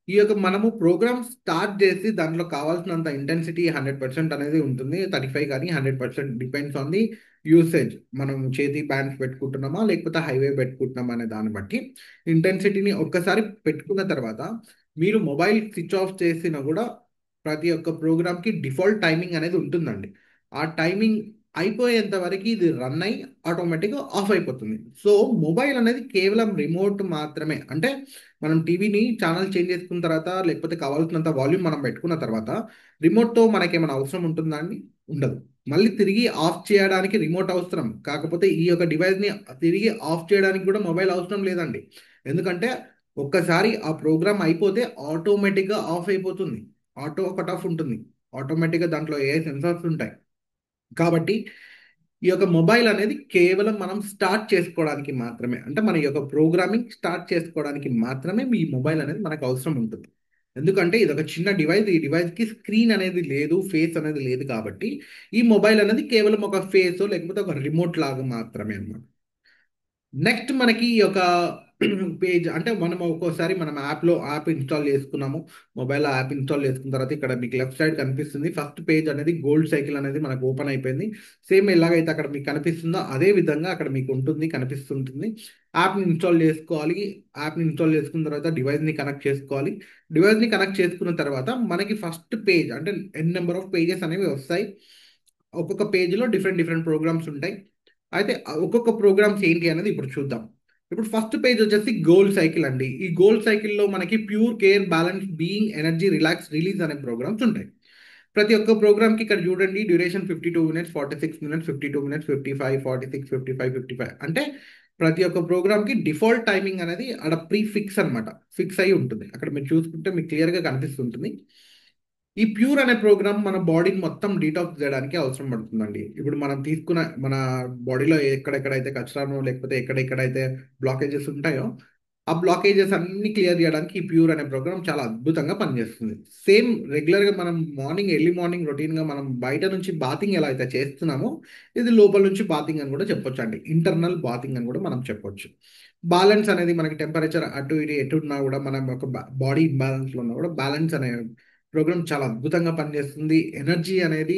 ఈ యొక్క మనము ప్రోగ్రామ్ స్టార్ట్ చేసి దాంట్లో కావాల్సినంత ఇంటెన్సిటీ 100% అనేది ఉంటుంది. 35 కానీ 100% డిపెండ్స్ ఆన్ ది యూసేజ్. మనం చేతి బ్యాండ్స్ పెట్టుకుంటున్నామా లేకపోతే హైవే పెట్టుకుంటున్నామా అనే దాన్ని బట్టి ఇంటెన్సిటీని ఒక్కసారి పెట్టుకున్న తర్వాత మీరు మొబైల్ స్విచ్ ఆఫ్ చేసినా కూడా ప్రతి ఒక్క ప్రోగ్రామ్కి డిఫాల్ట్ టైమింగ్ అనేది ఉంటుందండి. ఆ టైమింగ్ అయిపోయేంత వరకు ఇది రన్ అయ్యి ఆటోమేటిక్గా ఆఫ్ అయిపోతుంది. సో మొబైల్ అనేది కేవలం రిమోట్ మాత్రమే. అంటే మనం టీవీని ఛానల్ చేంజ్ చేసుకున్న తర్వాత లేకపోతే కావాల్సినంత వాల్యూమ్ మనం పెట్టుకున్న తర్వాత రిమోట్తో మనకేమైనా అవసరం ఉంటుందా అండి? ఉండదు. మళ్ళీ తిరిగి ఆఫ్ చేయడానికి రిమోట్ అవసరం. కాకపోతే ఈ యొక్క డివైస్ని తిరిగి ఆఫ్ చేయడానికి కూడా మొబైల్ అవసరం లేదండి. ఎందుకంటే ఒక్కసారి ఆ ప్రోగ్రామ్ అయిపోతే ఆటోమేటిక్గా ఆఫ్ అయిపోతుంది. ఆటో కట్ ఆఫ్ ఉంటుంది. ఆటోమేటిక్గా దాంట్లో ఏ సెన్సార్స్ ఉంటాయి. కాబట్టి ఈ యొక్క మొబైల్ అనేది కేవలం మనం స్టార్ట్ చేసుకోవడానికి మాత్రమే. అంటే మన యొక్క ప్రోగ్రామింగ్ స్టార్ట్ చేసుకోవడానికి మాత్రమే ఈ మొబైల్ అనేది మనకు అవసరం ఉంటుంది. ఎందుకంటే ఇది ఒక చిన్న డివైస్. ఈ డివైస్కి స్క్రీన్ అనేది లేదు, ఫేస్ అనేది లేదు. కాబట్టి ఈ మొబైల్ అనేది కేవలం ఒక ఫేస్ లేకపోతే ఒక రిమోట్ లాగా మాత్రమే అన్నమాట. నెక్స్ట్ మనకి ఈ యొక్క పేజ్ అంటే మనం ఒక్కోసారి మనం యాప్ ఇన్స్టాల్ చేసుకున్నాము. మొబైల్లో యాప్ ఇన్స్టాల్ చేసుకున్న తర్వాత ఇక్కడ మీకు లెఫ్ట్ సైడ్ కనిపిస్తుంది. ఫస్ట్ పేజ్ అనేది గోల్డ్ సైకిల్ అనేది మనకు ఓపెన్ అయిపోయింది. సేమ్ ఎలాగైతే అక్కడ మీకు కనిపిస్తుందో అదే విధంగా అక్కడ మీకు ఉంటుంది, కనిపిస్తుంటుంది. యాప్ని ఇన్స్టాల్ చేసుకోవాలి. యాప్ని ఇన్స్టాల్ చేసుకున్న తర్వాత డివైస్ని కనెక్ట్ చేసుకోవాలి. డివైస్ని కనెక్ట్ చేసుకున్న తర్వాత మనకి ఫస్ట్ పేజ్ అంటే నెంబర్ ఆఫ్ పేజెస్ అనేవి వస్తాయి. ఒక్కొక్క పేజ్లో డిఫరెంట్ డిఫరెంట్ ప్రోగ్రామ్స్ ఉంటాయి. అయితే ఒక్కొక్క ప్రోగ్రామ్స్ ఏంటి అనేది ఇప్పుడు చూద్దాం. ఇప్పుడు ఫస్ట్ పేజ్ వచ్చేసి గోల్ సైకిల్ అండి. ఈ గోల్ సైకిల్‌లో మనకి pure care, balance, being, energy, relax, release అనే ప్రోగ్రామ్స్ ఉంటాయి. ప్రతి ఒక్క ప్రోగ్రామ్‌కి ఇక్కడ చూడండి డ్యూరేషన్ 52 మినిట్స్, 46 మినిట్స్, 52 మినిట్స్, 55, 46, 55, 55 అంటే ప్రతి ఒక్క ప్రోగ్రామ్‌కి డిఫాల్ట్ టైమింగ్ అనేది ఆడ ప్రీ ఫిక్స్ అనమాట. ఫిక్స్ అయ్యి ఉంటుంది. అక్కడ మీరు చూసుకుంటే మీకు క్లియర్‌గా కనిపిస్తుంటుంది. ఈ ప్యూర్ అనే ప్రోగ్రామ్ మన బాడీని మొత్తం డీటాక్స్ చేయడానికి అవసరం పడుతుందండి. ఇప్పుడు మనం తీసుకున్న మన బాడీలో ఎక్కడెక్కడైతే కచరానో లేకపోతే ఎక్కడెక్కడైతే బ్లాకేజెస్ ఉంటాయో, ఆ బ్లాకేజెస్ అన్ని క్లియర్ చేయడానికి ఈ ప్యూర్ అనే ప్రోగ్రామ్ చాలా అద్భుతంగా పనిచేస్తుంది. సేమ్ రెగ్యులర్‌గా మనం మార్నింగ్ ఎర్లీ మార్నింగ్ రొటీన్‌గా మనం బయట నుంచి బాతింగ్ ఎలా అయితే చేస్తున్నామో, ఇది లోపల నుంచి బాతింగ్ అని కూడా చెప్పొచ్చండి. ఇంటర్నల్ బాతింగ్ అని కూడా మనం చెప్పొచ్చు. బ్యాలెన్స్ అనేది మనకి టెంపరేచర్ అటు ఇటు ఎటున్నా కూడా మనం ఒక బాడీ ఇంబాలెన్స్‌లో ఉన్నా కూడా బ్యాలెన్స్ అనే ప్రోగ్రామ్ చాలా అద్భుతంగా పనిచేస్తుంది. ఎనర్జీ అనేది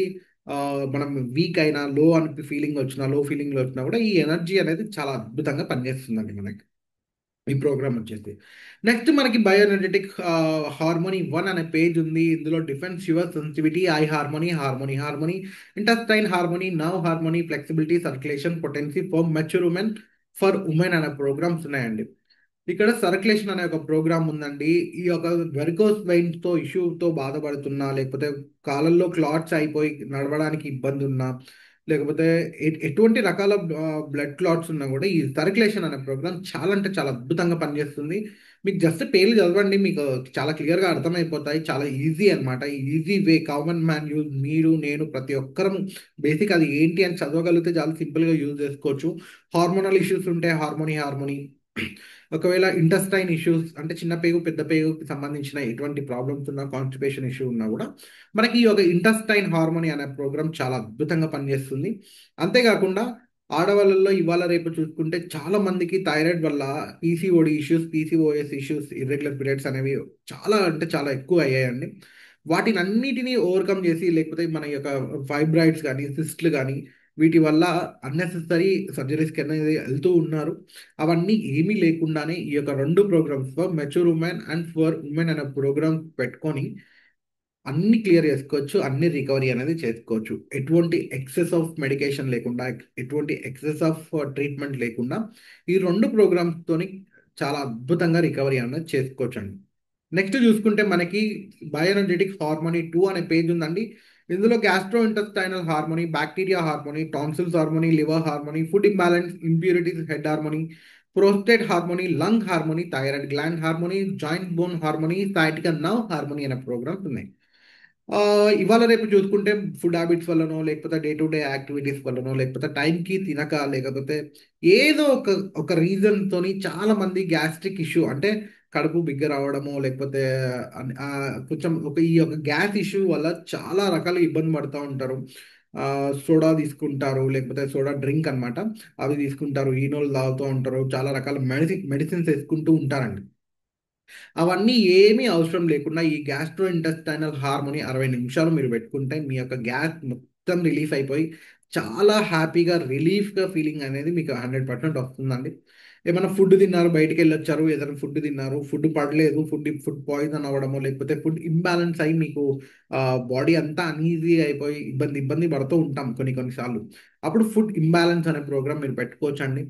మనం వీక్ అయినా, లో అని ఫీలింగ్ వచ్చినా, లో ఫీలింగ్‌లో వచ్చినా కూడా ఈ ఎనర్జీ అనేది చాలా అద్భుతంగా పనిచేస్తుందండి మనకి. ఈ ప్రోగ్రామ్ వచ్చేసి. నెక్స్ట్ మనకి బయో ఎనర్జెటిక్ హార్మోనీ 1 అనే పేజ్ ఉంది. ఇందులో defence your sensitivity, I harmony, harmony, intestine harmony, nerve harmony, flexibility, circulation, potency for mature women, for women అనే ప్రోగ్రామ్స్ ఉన్నాయండి. ఇక్కడ సర్క్యులేషన్ అనే ఒక ప్రోగ్రామ్ ఉందండి. ఈ యొక్క వెరికోస్ వెయిన్స్‌తో ఇష్యూతో బాధపడుతున్నా, లేకపోతే కాళ్ళల్లో క్లాట్స్ అయిపోయి నడవడానికి ఇబ్బందున్నా, లేకపోతే ఎటువంటి రకాల బ్లడ్ క్లాట్స్ ఉన్నా గూడా ఈ సర్క్యులేషన్ అనే ప్రోగ్రామ్ చాలా అంటే చాలా అద్భుతంగా పనిచేస్తుంది. మీకు జస్ట్ పేర్లు చదవండి. మీకు చాలా క్లియర్‌గా అర్థమైపోతాయి. చాలా ఈజీ అనమాట. Easy way common man use మీరు, నేను ప్రతి ఒక్కరం బేసిక్ అది ఏంటి అని చదవగలిగితే చాలా సింపుల్‌గా యూజ్ చేసుకోవచ్చు. హార్మోనల్ ఇష్యూస్ ఉంటే హార్మోనీ. ఒకవేళ ఇంటెస్టైన్ ఇష్యూస్ అంటే చిన్న పేగు, పెద్ద పేగుకి సంబంధించిన ఎటువంటి ప్రాబ్లమ్స్ ఉన్నా, కాన్‌స్టిపేషన్ ఇష్యూ ఉన్నా గూడా మనకి ఈ యొక్క ఇంటెస్టైన్ హార్మోనీ అనే ప్రోగ్రామ్ చాలా అద్భుతంగా పనిచేస్తుంది. అంతేగాకుండా ఆడవాళ్ళలో ఇవాళ రేపు చూసుకుంటే చాలా మందికి థైరాయిడ్ వల్ల PCOD issues, PCOS issues, irregular periods అనేవి చాలా అంటే చాలా ఎక్కువ అయ్యాయండి. వాటినన్నిటిని ఓవర్‌కమ్ చేసి లేకపోతే మన యొక్క ఫైబ్రాయిడ్స్ గానీ, సిస్ట్‌లు గానీ వీటి వల్ల అన్నెసెసరీ సర్జరీస్‌కనేది ఎళ్తూ ఉన్నారు. అవన్నీ ఏమీ లేకుండానే ఈ యొక్క 2 programs for mature women and for women అనే ప్రోగ్రామ్ పెట్టుకొని అన్నీ క్లియర్ చేసుకోవచ్చు. అన్ని రికవరీ అనేది చేసుకోవచ్చు. ఎటువంటి ఎక్సెస్ ఆఫ్ మెడికేషన్ లేకుండా, ఎటువంటి ఎక్సెస్ ఆఫ్ ట్రీట్మెంట్ లేకుండా ఈ 2 ప్రోగ్రామ్స్‌తోని చాలా అద్భుతంగా రికవరీ అనేది చేసుకోవచ్చండి. నెక్స్ట్ చూసుకుంటే మనకి బయోఎనర్జెటిక్ హార్మోనీ 2 అనే పేజ్ ఉందండి. ఇందులో gastro intestinal harmony, bacteria harmony, tonsils harmony, liver harmony, food imbalance, impurities, head harmony, prostate harmony, lung harmony, thyroid gland harmony, joint bone harmony, sciatica nerve harmony అనే programs ఉన్నాయి. ఇవాళ రేపు చూసుకుంటే food habits వల్లనో, లేకపోతే day to day activities వల్లనో, లేకపోతే టైంకి తినక, లేకపోతే ఏదో ఒక రీజన్‌తోని చాలామంది గ్యాస్ట్రిక్ ఇష్యూ అంటే కడుపు బిగ్గ రావడమో, లేకపోతే కొంచెం ఈ యొక్క గ్యాస్ ఇష్యూ వల్ల చాలా రకాలుగా ఇబ్బంది పడతా ఉంటారు. సోడా తీసుకుంటారు, లేకపోతే సోడా డ్రింక్ అనమాట. అవి తీసుకుంటారు, ఈనోలు తాగుతూ ఉంటారు. చాలా రకాల మెడిసిన్స్ ఏసుకుంటూ ఉంటారండి. అవన్నీ ఏమీ అవసరం లేకుండా ఈ గ్యాస్ట్రో ఇంటెస్టైనల్ హార్మోనీ 60 నిమిషాలు మీరు పెట్టుకుంటే మీ యొక్క గ్యాస్ మొత్తం రిలీఫ్ అయిపోయి చాలా హ్యాపీగా రిలీఫ్‌గా ఫీలింగ్ అనేది మీకు 100% వస్తుందండి. ఏమన్నా ఫుడ్ తిన్నారు, బయటికెళ్ళొచ్చారు, ఏదైనా ఫుడ్ తిన్నారు, ఫుడ్ పడలేదు, ఫుడ్ పాయిజన్ అవ్వడమో, లేకపోతే ఫుడ్ ఇంబాలెన్స్ అయ్యి మీకు బాడీ అంతా అన్‌ఈజీ అయిపోయి ఇబ్బంది పడుతూ ఉంటాం కొన్ని కొన్ని సార్లు. అప్పుడు ఫుడ్ ఇంబాలెన్స్ అనే ప్రోగ్రామ్ మీరు పెట్టుకోవచ్చండి.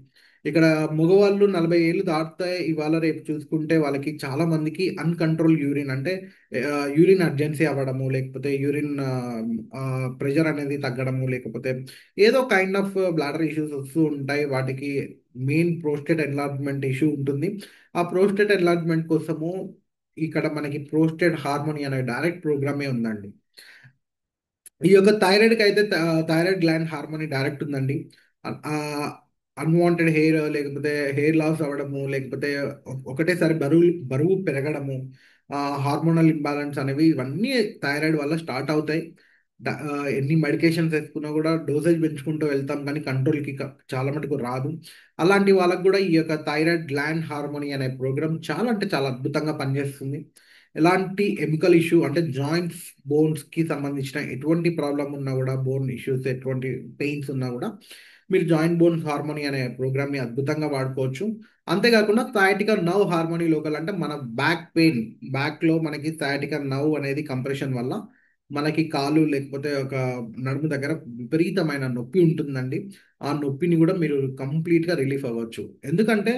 ఇక్కడ మగవాళ్ళు 40 ఏళ్ళు దాటితే ఇవాళ రేపు చూసుకుంటే వాళ్ళకి చాలా మందికి అన్‌కంట్రోల్ యూరిన్ అంటే యూరిన్ అర్జెన్సీ అవ్వడము, లేకపోతే యూరిన్ ప్రెషర్ అనేది తగ్గడము, లేకపోతే ఏదో కైండ్ ఆఫ్ బ్లాడర్ ఇష్యూస్ వస్తూ ఉంటాయి. వాటికి మెయిన్ ప్రోస్టేట్ ఎన్లార్జ్‌మెంట్ ఇష్యూ ఉంటుంది. ఆ ప్రోస్టేట్ ఎన్లార్జ్‌మెంట్ కోసము ఇక్కడ మనకి ప్రోస్టేట్ హార్మోనీ అనే డైరెక్ట్ ప్రోగ్రామే ఉందండి. ఈ యొక్క థైరాయిడ్‌కైతే థైరాయిడ్ గ్లాండ్ హార్మోనీ డైరెక్ట్ ఉందండి. ఆహ్, అన్‌వాంటెడ్ హెయిర్ లేకపోతే హెయిర్ లాస్ అవ్వడము, లేకపోతే ఒకటేసారి బరువు పెరగడము, హార్మోనల్ ఇంబాలెన్స్ అనేవి ఇవన్నీ థైరాయిడ్ వల్ల స్టార్ట్ అవుతాయి. ఎన్ని మెడికేషన్స్ ఏసుకున్నా గూడా డోసేజ్ పెంచుకుంటూ వెళ్తాం కానీ కంట్రోల్‌కి చాలా మటుకు రాదు. అలాంటి వాళ్ళకి గూడా ఈ యొక్క థైరాయిడ్ గ్లాండ్ హార్మోనీ అనే ప్రోగ్రామ్ చాలా అంటే చాలా అద్భుతంగా పనిచేస్తుంది. ఎలాంటి ఎమికల్ ఇష్యూ అంటే జాయింట్స్, బోన్స్‌కి సంబంధించిన ఎటువంటి ప్రాబ్లమ్ ఉన్నా గూడా, బోన్ ఇష్యూస్ ఎటువంటి పెయిన్స్ ఉన్నా గూడా, మీరు జాయింట్ బోన్ హార్మోనీ అనే ప్రోగ్రామ్‌ని అద్భుతంగా వాడుకోవచ్చు. అంతేగాకుండా సయాటికా నర్వ్ హార్మోనీ లోకల్ అంటే మన బ్యాక్ పెయిన్, బ్యాక్‌లో మనకి సయాటికా నర్వ్ అనేది కంప్రెషన్ వల్ల మనకి కాలు లేకపోతే ఒక నడుము దగ్గర విపరీతమైన నొప్పి ఉంటుందండి. ఆ నొప్పిని గూడా మీరు కంప్లీట్‌గా రిలీఫ్ అవ్వచ్చు. ఎందుకంటే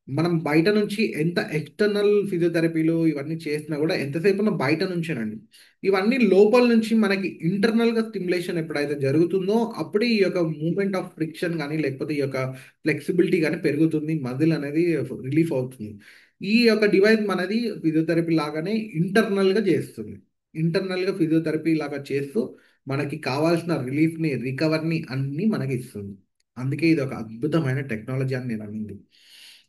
మనం బయట నుంచి ఎంత ఎక్స్టర్నల్ ఫిజియోథెరపీలు ఇవన్నీ చేసినా కూడా ఎంతసేపున బయట నుంచేనండి. ఇవన్నీ లోపల నుంచి మనకి ఇంటర్నల్‌గా స్టిమ్యులేషన్ ఎప్పుడైతే జరుగుతుందో అప్పుడే ఈ యొక్క మూవ్‌మెంట్ ఆఫ్ ఫ్రిక్షన్ గాని, లేకపోతే ఈ యొక్క ఫ్లెక్సిబిలిటీ గాని పెరుగుతుంది. మజిల్ అనేది రిలీఫ్ అవుతుంది. ఈ యొక్క డివైస్ మనది ఫిజియోథెరపీ లాగానే ఇంటర్నల్‌గా చేస్తుంది. ఇంటర్నల్‌గా ఫిజియోథెరపీ లాగా చేస్తూ మనకి కావాల్సిన రిలీఫ్‌ని, రికవర్‌ని అన్నీ మనకిస్తుంది. అందుకే ఇదొక అద్భుతమైన టెక్నాలజీ అని నేననింది.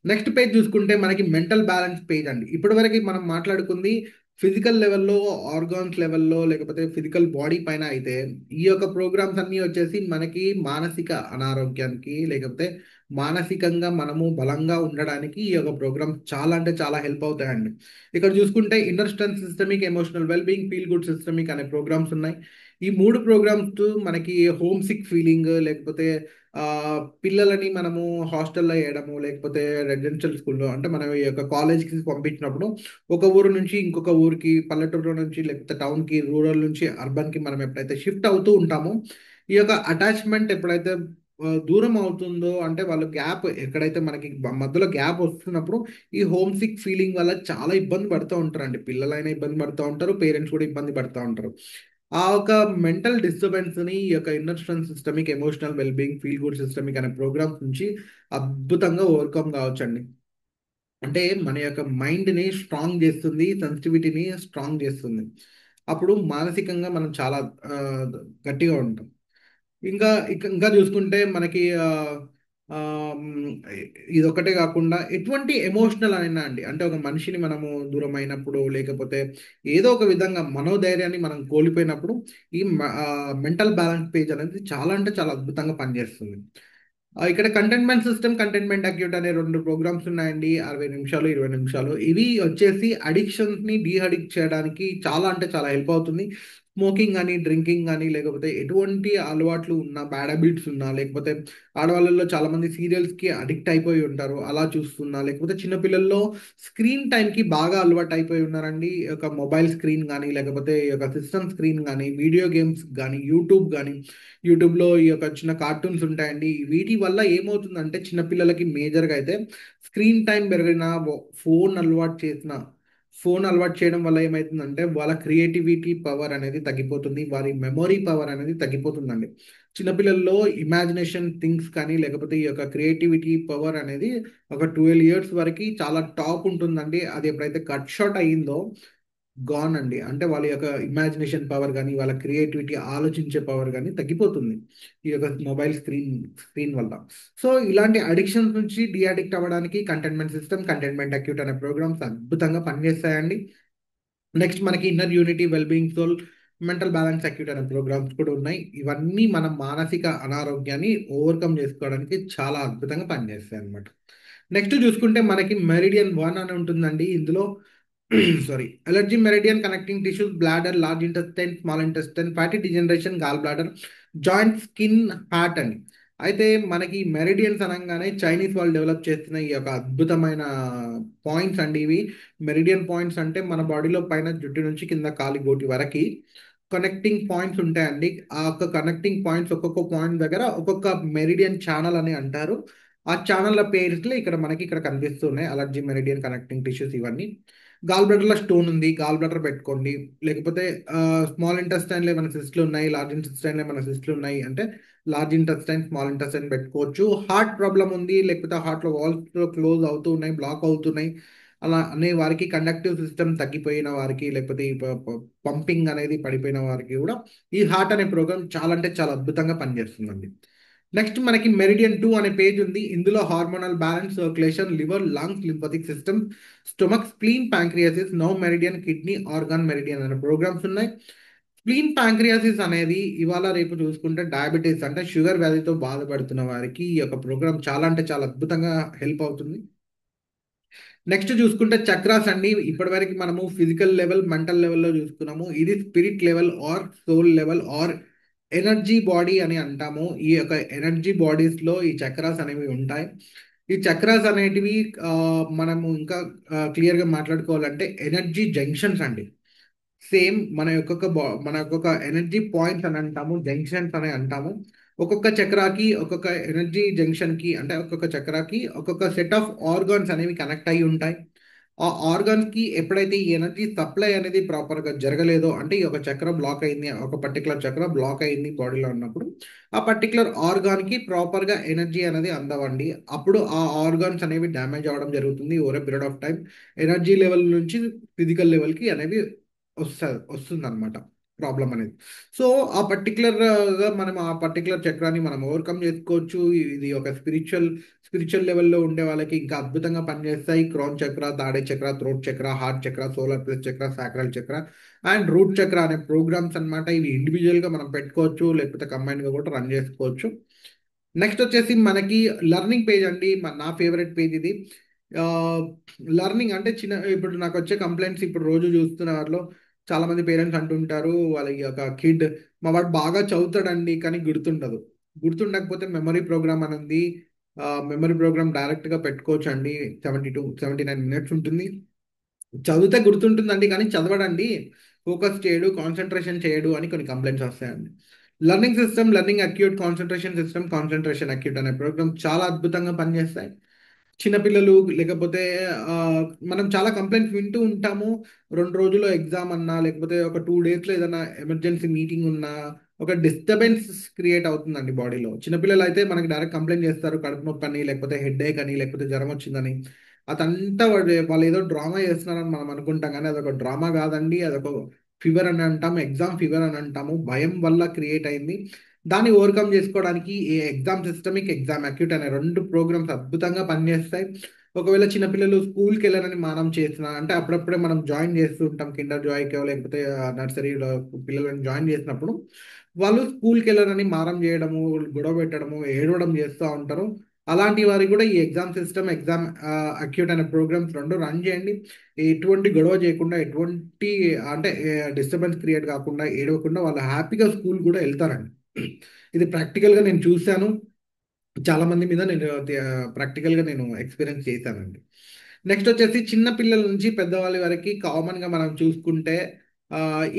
నెక్స్ట్ పేజ్ చూసుకుంటే మనకి మెంటల్ బ్యాలెన్స్ పేజ్ అండి. ఇప్పటివరకి మనం మాట్లాడుకుంది ఫిజికల్ లెవెల్‌లో, ఆర్గాన్స్ లెవెల్‌లో లేకపోతే ఫిజికల్ బాడీ పైన అయితే, ఈ యొక్క ప్రోగ్రామ్స్ అన్నీ వచ్చేసి మనకి మానసిక అనారోగ్యానికి లేకపోతే మానసికంగా మనము బలంగా ఉండడానికి ఈ యొక్క ప్రోగ్రామ్స్ చాలా అంటే చాలా హెల్ప్ అవుతాయండి. ఇక్కడ చూసుకుంటే inner strength systemic, emotional well being, feel good systemic అనే ప్రోగ్రామ్స్ ఉన్నాయి. ఈ 3 ప్రోగ్రామ్స్ మనకి హోమ్ సిక్ ఫీలింగ్ లేకపోతే పిల్లలని మనము హాస్టల్‌లో ఎయడము, లేకపోతే రెసిడెన్షియల్ స్కూల్‌లో అంటే మనం ఈ యొక్క కాలేజ్‌కి పంపించినప్పుడు, ఒక ఊరు నుంచి ఇంకొక ఊరికి, పల్లెటూరు నుంచి లేకపోతే టౌన్‌కి, రూరల్ నుంచి అర్బన్‌కి మనం ఎప్పుడైతే షిఫ్ట్ అవుతూ ఉంటామో, ఈ యొక్క అటాచ్‌మెంట్ ఎప్పుడైతే దూరం అవుతుందో అంటే వాళ్ళు గ్యాప్ ఎక్కడైతే మనకి మధ్యలో గ్యాప్ వస్తున్నప్పుడు, ఈ హోమ్ సిక్ ఫీలింగ్ వల్ల చాలా ఇబ్బంది పడుతూ ఉంటారండి. పిల్లలైనా ఇబ్బంది పడుతూ ఉంటారు. పేరెంట్స్ కూడా ఇబ్బంది పడుతా ఉంటారు. ఆ ఒక మెంటల్ డిస్టర్బెన్స్‌ని ఈ యొక్క inner strength systemic, emotional well being, feel good systemic అనే ప్రోగ్రామ్స్ నుంచి అద్భుతంగా ఓవర్‌కమ్ కావచ్చండి. అంటే మన యొక్క మైండ్‌ని స్ట్రాంగ్ చేస్తుంది. సెన్సిటివిటీని స్ట్రాంగ్ చేస్తుంది. అప్పుడు మానసికంగా మనం చాలా ఆహ్, గట్టిగా ఉంటాం. ఇంకా చూసుకుంటే మనకి ఇదొక్కటే కాకుండా ఎటువంటి ఎమోషనల్ అయినా అండి. అంటే ఒక మనిషిని మనము దూరమైనప్పుడు, లేకపోతే ఏదో ఒక విధంగా మనోధైర్యాన్ని మనం కోల్పోయినప్పుడు, మెంటల్ బ్యాలెన్స్ పేజ్ అనేది చాలా అంటే చాలా అద్భుతంగా పనిచేస్తుంది. ఇక్కడ కంటైన్మెంట్ సిస్టమ్, కంటైన్మెంట్ అక్యూట్ అనే 2 ప్రోగ్రామ్స్ ఉన్నాయండి. 60 నిమిషాలు, 20 నిమిషాలు. ఇవి వచ్చేసి అడిక్షన్స్‌ని అడిక్ట్ చేయడానికి చాలా అంటే చాలా హెల్ప్ అవుతుంది. స్మోకింగ్ గాని, డ్రింకింగ్ గాని, లేకపోతే ఎటువంటి అలవాట్లు ఉన్నా, బ్యాడ్ హ్యాబిట్స్ ఉన్నా, లేకపోతే ఆడవాళ్ళలో చాలామంది సీరియల్స్‌కి అడిక్ట్ అయిపోయి ఉంటారు. అలా చూస్తున్నా, లేకపోతే చిన్న పిల్లల్లో స్క్రీన్ టైమ్‌కి బాగా అలవాటయిపోయి ఉన్నారండి. ఈ యొక్క మొబైల్ స్క్రీన్ గాని, లేకపోతే ఈ యొక్క సిస్టమ్ స్క్రీన్ గాని, వీడియో గేమ్స్ గాని, యూట్యూబ్‌లో ఈ యొక్క చిన్న కార్టూన్స్ ఉంటాయండి. వీటి వల్ల ఏమవుతుందంటే చిన్న పిల్లలకి మేజర్‌గా అయితే స్క్రీన్ టైమ్ పెరిగిన, ఫోన్ అలవాటు చేసిన ఫోన్ అలవాటు చేయడం వల్ల ఏమైతుందంటే వాళ్ళ క్రియేటివిటీ పవర్ అనేది తగ్గిపోతుంది. వారి మెమరీ పవర్ అనేది తగ్గిపోతుందండి. చిన్న పిల్లల్లో ఇమాజినేషన్ థింగ్స్ కానీ, లేకపోతే ఈ యొక్క క్రియేటివిటీ పవర్ అనేది ఒక 12 ఇయర్స్ వరకి చాలా టాప్ ఉంటుందండి. అది ఎప్పుడైతే కట్ షార్ట్ అయిందో గాన్ అండి. అంటే వాళ్ళ యొక్క ఇమాజినేషన్ పవర్ గాని, వాళ్ళ క్రియేటివిటీ ఆలోచించే పవర్ గాని తగ్గిపోతుంది. ఈ యొక్క మొబైల్ స్క్రీన్ వల్ల. సో, ఇలాంటి అడిక్షన్స్ నుంచి అడిక్ట్ అవ్వడానికి కంటైన్మెంట్ సిస్టమ్, కంటైన్మెంట్ అక్యూట్ అనే ప్రోగ్రామ్స్ అద్భుతంగా పనిచేస్తాయండి. నెక్స్ట్ మనకి inner unity, well being soul, mental balance acute అనే ప్రోగ్రామ్స్ కూడా ఉన్నాయి. ఇవన్నీ మన మానసిక అనారోగ్యాన్ని ఓవర్‌కమ్ చేసుకోవడానికి చాలా అద్భుతంగా పనిచేస్తాయన్నమాట. నెక్స్ట్ చూసుకుంటే మనకి మెరిడియన్ 1 అని ఉంటుందండి. ఇందులో sorry. Allergy meridian connecting tissues, bladder, large intestine, small intestine, fatty degeneration, gall bladder, joint, skin, heart అని. అయితే మనకి మెరిడియన్స్ అనంగానే చైనీస్ వాళ్ళు డెవలప్ చేస్తున్న ఈ యొక్క అద్భుతమైన పాయింట్స్ అండి ఇవి. మెరిడియన్ పాయింట్స్ అంటే మన బాడీలో పైన జుట్టు నుంచి కింద కాలి గోటి వరకి కనెక్టింగ్ పాయింట్స్ ఉంటాయండి. ఆ యొక్క కనెక్టింగ్ పాయింట్స్ ఒక్కొక్క పాయింట్ దగ్గర ఒక్కొక్క మెరిడియన్ ఛానల్ అని అంటారు. ఆ ఛానళ్ళ పేర్లు ఇక్కడ కనిపిస్తున్నాయి. అలర్జీ మెరిడియన్ కనెక్టింగ్ టిష్యూస్ ఇవన్నీ. గాల్ బ్లాడర్‌లో స్టోన్ ఉంది. గాల్ బ్లాడర్ పెట్టుకోండి. లేకపోతే స్మాల్ ఇంటెస్టైన్‌లో ఏమైనా సిస్ట్‌లు ఉన్నాయి. లార్జ్ ఇంటెస్టైన్‌లో ఏమైనా సిస్ట్‌లు ఉన్నాయి అంటే లార్జ్ ఇంటెస్టైన్, స్మాల్ ఇంటెస్టైన్ పెట్టుకోవచ్చు. హార్ట్ ప్రాబ్లమ్ ఉంది. లేకపోతే హార్ట్‌లో వాల్వ్స్ క్లోజ్ అవుతూ ఉన్నాయి. బ్లాక్ అవుతున్నాయి. అలా అనే వారికి కండక్టివ్ సిస్టమ్ తగ్గిపోయిన వారికి లేకపోతే ఈ పంపింగ్ అనేది పడిపోయిన వారికి కూడా ఈ హార్ట్ అనే ప్రోగ్రామ్ చాలా అంటే చాలా అద్భుతంగా పనిచేస్తుందండి. నెక్స్ట్ మనకి మెరిడియన్ 2 అనే పేజ్ ఉంది. ఇందులో hormonal balance, circulation, liver, lungs, lymphatic system, stomach, spleen, ప్యాంక్రియాసిస్, nerve meridian, kidney, organ meridian అనే ప్రోగ్రామ్స్ ఉన్నాయి. స్ప్లీన్ ప్యాంక్రియాసిస్ అనేది ఇవాళ రేపు చూసుకుంటే డయాబెటిస్ అంటే షుగర్ వ్యాధితో బాధపడుతున్న వారికి ఈ యొక్క ప్రోగ్రామ్ చాలా అంటే చాలా అద్భుతంగా హెల్ప్ అవుతుంది. నెక్స్ట్ చూసుకుంటే చక్రాస్ అండి. ఇప్పటివరకు మనము ఫిజికల్ లెవెల్, మెంటల్ లెవెల్‌లో చూసుకున్నాము. ఇది spirit level or soul level or energy body అని అంటాము. ఈ యొక్క ఎనర్జీ బాడీస్‌లో ఈ చక్రాస్ అనేవి ఉంటాయి. ఈ చక్రాస్ అనేటివి మనము ఇంకా క్లియర్‌గా మాట్లాడుకోవాలంటే ఎనర్జీ జంక్షన్స్ అండి. సేమ్ మన యొక్కొక్క ఎనర్జీ పాయింట్స్ అని అంటాము. జంక్షన్స్ అని అంటాము. ఒక్కొక్క చక్రాకి, ఒక్కొక్క ఎనర్జీ జంక్షన్‌కి అంటే ఒక్కొక్క చక్రాకి ఒక్కొక్క సెట్ ఆఫ్ ఆర్గాన్స్ అనేవి కనెక్ట్ అయ్యి ఉంటాయి. ఆ ఆర్గాన్స్‌కి ఎప్పుడైతే ఈ ఎనర్జీ సప్లై అనేది ప్రాపర్‌గా జరగలేదో అంటే ఈ ఒక చక్ర బ్లాక్ అయింది. ఒక పర్టిక్యులర్ చక్ర బ్లాక్ అయింది బాడీలో ఉన్నప్పుడు, ఆ పర్టిక్యులర్ ఆర్గాన్‌కి ప్రాపర్‌గా ఎనర్జీ అనేది అందవండి. అప్పుడు ఆ ఆర్గాన్స్ అనేవి డ్యామేజ్ అవ్వడం జరుగుతుంది. Over a period of time energy level నుంచి ఫిజికల్ లెవెల్‌కి అనేవి వస్తుందన్నమాట ప్రాబ్లమ్ అనేది. సో, ఆ పర్టిక్యులర్‌గా మనం ఆ పర్టిక్యులర్ చక్రాన్ని మనం ఓవర్‌కమ్ చేసుకోవచ్చు. ఇది ఒక స్పిరిచువల్ లెవెల్‌లో ఉండే వాళ్ళకి ఇంకా అద్భుతంగా పనిచేస్తాయి. క్రౌన్ చక్ర, తాడే చక్ర, థ్రోట్ చక్ర, హార్ట్ చక్ర, సోలార్ ప్లెక్స్ చక్ర, సాక్రల్ చక్ర అండ్ రూట్ చక్ర అనే ప్రోగ్రామ్స్ అన్నమాట. ఇవి ఇండివిడ్యువల్‌గా మనం పెట్టుకోవచ్చు. లేకపోతే కంబైన్డ్‌గా కూడా రన్ చేసుకోవచ్చు. నెక్స్ట్ వచ్చేసి మనకి లెర్నింగ్ పేజ్ అండి. నా ఫేవరెట్ పేజ్ ఇది. ఆహ్, లెర్నింగ్ అంటే ఇప్పుడు నాకొచ్చే కంప్లెయింట్స్ ఇప్పుడు రోజు చూస్తున్న వాటిలో చాలామంది పేరెంట్స్ అంటుంటారు. వాళ్ళ యొక్క కిడ్ మా వాడు బాగా చదువుతాడండి. కానీ గుర్తుండదు. గుర్తుండకపోతే మెమరీ ప్రోగ్రామ్ అని ఉంది. మెమరీ ప్రోగ్రామ్ డైరెక్ట్‌గా పెట్టుకోవచ్చండి. 79 మినిట్స్ ఉంటుంది. చదివితే గుర్తుంటుందండి. కానీ చదవడండి. ఫోకస్ చేయడు, కాన్సంట్రేషన్ చేయడు అని కొన్ని కంప్లెయింట్స్ వస్తాయండి. లెర్నింగ్ అక్యూట్, కాన్సంట్రేషన్ అక్యూట్ అనే ప్రోగ్రామ్ చాలా అద్భుతంగా పనిచేస్తాయి. చిన్నపిల్లలు లేకపోతే మనం చాలా కంప్లెయింట్స్ వింటూ ఉంటాము. 2 రోజుల్లో ఎగ్జామ్ అన్నా, లేకపోతే ఒక 2 డేస్‌లో ఏదైనా ఎమర్జెన్సీ మీటింగ్ ఉన్నా, ఒక డిస్టర్బెన్స్ క్రియేట్ అవుతుందండి బాడీలో. చిన్నపిల్లలైతే మనకి డైరెక్ట్ కంప్లెయింట్ చేస్తారు. కడుపు నొప్పని, లేకపోతే హెడ్‌ఏక్ అని, లేకపోతే జ్వరం వచ్చిందని. అదంతా వాళ్ళేదో డ్రామా చేస్తున్నారని మనం అనుకుంటాం గానీ, అదొక డ్రామా గాదండి. అదొక ఫీవర్ అని అంటాము. ఎగ్జామ్ ఫీవర్ అని అంటాము. భయం వల్ల క్రియేట్ అయింది. దాన్ని ఓవర్‌కమ్ జేసుకోవడానికి ఈ ఎగ్జామ్ సిస్టమిక్, ఎగ్జామ్ అక్యూట్ అనే 2 ప్రోగ్రామ్స్ అద్భుతంగా పనిజేస్తాయి. ఒకవేళ చిన్న పిల్లలు స్కూల్‌కెళ్ళరని మారం చేసినా అంటే అప్పుడప్పుడే మనం జాయిన్ చేస్తూ ఉంటాం. కిండర్ జాయ్‌కో లేకపోతే నర్సరీలో పిల్లలని జాయిన్ చేసినప్పుడు, వాళ్ళు స్కూల్‌కెళ్ళరని మారం జేయడము, గొడవ పెట్టడము, ఏడవడం చేస్తా ఉంటారు. అలాంటి వారికి కూడా ఈ ఎగ్జామ్ సిస్టమ్, ఎగ్జామ్ అక్యూట్ అనే ప్రోగ్రామ్స్ 2 రన్ చేయండి. ఎటువంటి గొడవ చేయకుండా, ఎటువంటి అంటే డిస్టర్బెన్స్ క్రియేట్ కాకుండా, ఏడవకుండా వాళ్ళు హ్యాపీగా స్కూల్ కూడా ఎళ్తారండి. ఇది ప్రాక్టికల్‌గా నేను చూసాను. చాలా మంది మీద నేను ప్రాక్టికల్‌గా నేను ఎక్స్‌పీరియన్స్ చేశానండి. నెక్స్ట్ వచ్చేసి చిన్న పిల్లల నుంచి పెద్దవాళ్ళ వరకి కామన్‌గా మనం చూసుకుంటే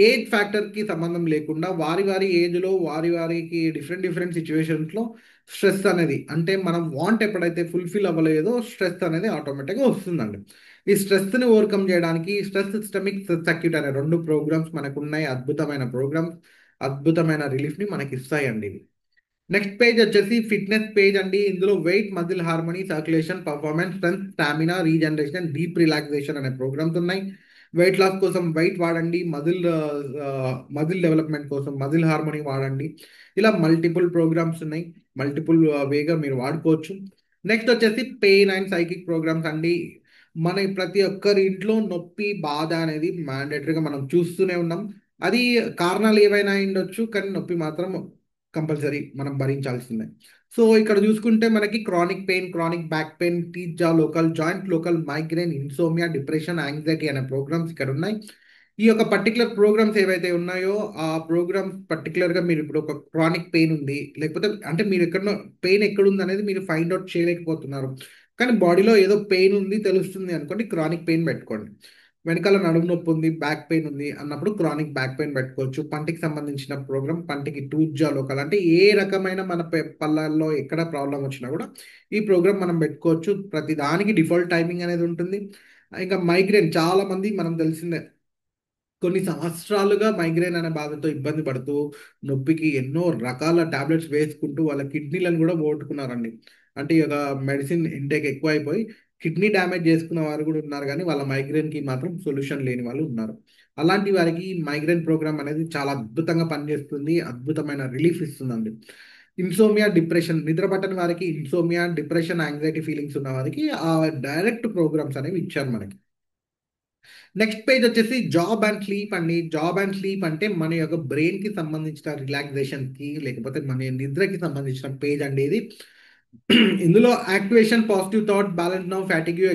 ఏజ్ ఫ్యాక్టర్‌కి సంబంధం లేకుండా వారి ఏజ్‌లో వారికి డిఫరెంట్ సిట్యుయేషన్స్‌లో స్ట్రెస్ అనేది అంటే మనం వాంట్ ఎప్పుడైతే ఫుల్‌ఫిల్ అవ్వలేదో స్ట్రెస్ అనేది ఆటోమేటిక్‌గా వస్తుందండి. ఈ స్ట్రెస్‌ని ఓవర్‌కమ్ చేయడానికి స్ట్రెస్ సిస్టమిక్, స్ట్రెస్ అక్యూట్ అనే 2 ప్రోగ్రామ్స్ మనకున్నాయి. అద్భుతమైన ప్రోగ్రామ్స్. అద్భుతమైన రిలీఫ్‌ని మనకిస్తాయండి ఇవి. నెక్స్ట్ పేజ్ వచ్చేసి ఫిట్‌నెస్ పేజ్ అండి. ఇందులో weight, muscle harmony, circulation, performance, strength, stamina, regeneration, deep relaxation అనే ప్రోగ్రామ్స్ ఉన్నాయి. వెయిట్ లాస్ కోసం వెయిట్ వాడండి. మజిల్ డెవలప్‌మెంట్ కోసం మజిల్ హార్మనీ వాడండి. ఇలా మల్టిపుల్ ప్రోగ్రామ్స్ ఉన్నాయి. మల్టిపుల్ వేగా మీరు వాడుకోవచ్చు. నెక్స్ట్ వచ్చేసి పెయిన్ అండ్ సైకిక్ ప్రోగ్రామ్స్ అండి. మన ప్రతి ఒక్కరి ఇంట్లో నొప్పి, బాధ అనేది మ్యాండేటరీగా మనం చూస్తూనే ఉన్నాం. అది కారణాలు ఏవైనా అయ్యుండొచ్చు. కానీ నొప్పి మాత్రం కంపల్సరీ మనం భరించాల్సిందే. సో, ఇక్కడ చూసుకుంటే మనకి chronic back pain, joint local migraine, insomnia, depression, anxiety అనే ప్రోగ్రామ్స్ ఇక్కడున్నాయి. ఈ యొక్క పర్టిక్యులర్ ప్రోగ్రామ్స్ ఏవైతే ఉన్నాయో, ఆ ప్రోగ్రామ్స్ పర్టిక్యులర్‌గా మీరిప్పుడు ఒక క్రానిక్ పెయిన్ ఉంది. లేకపోతే అంటే మీరెక్కడనో పెయిన్ ఎక్కడుందనేది మీరు ఫైండ్ ఔట్ చేయలేకపోతున్నారు. కానీ బాడీలో ఏదో పెయిన్ ఉంది తెలుస్తుంది అనుకోండి క్రానిక్ పెయిన్ పెట్టుకోండి. వెనకాల నడుము నొప్పి ఉంది, బ్యాక్ పెయిన్ ఉంది అన్నప్పుడు క్రానిక్ బ్యాక్ పెయిన్ పెట్టుకోవచ్చు. పంటికి సంబంధించిన ప్రోగ్రామ్ పంటికి టూత్‌జా లోకల్ అంటే ఏ రకమైన మన పళ్ళల్లో ఎక్కడ ప్రాబ్లమ్ వచ్చినా కూడా ఈ ప్రోగ్రామ్ మనం పెట్టుకోవచ్చు. ప్రతి దానికి డిఫాల్ట్ టైమింగ్ అనేది ఉంటుంది. ఇంకా మైగ్రేన్ చాలా మంది మనం తెలిసిందే. కొన్ని సంవత్సరాలుగా మైగ్రేన్ అనే బాధతో ఇబ్బంది పడుతూ, నొప్పికి ఎన్నో రకాల టాబ్లెట్స్ వేసుకుంటూ వాళ్ళ కిడ్నీలను గూడా పోగొట్టుకున్నారండి. అంటే ఇక మెడిసిన్ ఇంటేక్ ఎక్కువైపోయి కిడ్నీ డ్యామేజ్ చేసుకున్న వారు గూడా ఉన్నారు గానీ, వాళ్ళ మైగ్రేన్‌కి మాత్రం సొల్యూషన్ లేని వాళ్ళు ఉన్నారు. అలాంటి వారికి మైగ్రేన్ ప్రోగ్రామ్ అనేది చాలా అద్భుతంగా పనిచేస్తుంది. అద్భుతమైన రిలీఫ్ ఇస్తుందండి. నిద్ర పట్టని వారికి డిప్రెషన్, యాంగ్జైటీ ఫీలింగ్స్ ఉన్న వారికి డైరెక్ట్ ప్రోగ్రామ్స్ అనేవి ఇచ్చారు మనకి. నెక్స్ట్ పేజ్ వచ్చేసి జాబ్ అండ్ స్లీప్ అండి. జాబ్ అండ్ స్లీప్ అంటే మన యొక్క బ్రెయిన్‌కి సంబంధించిన రిలాక్సేషన్‌కి లేకపోతే మన నిద్రకి సంబంధించిన పేజ్ అండి ఇది. ఇందులో activation, positive thought, balance now, fatigue,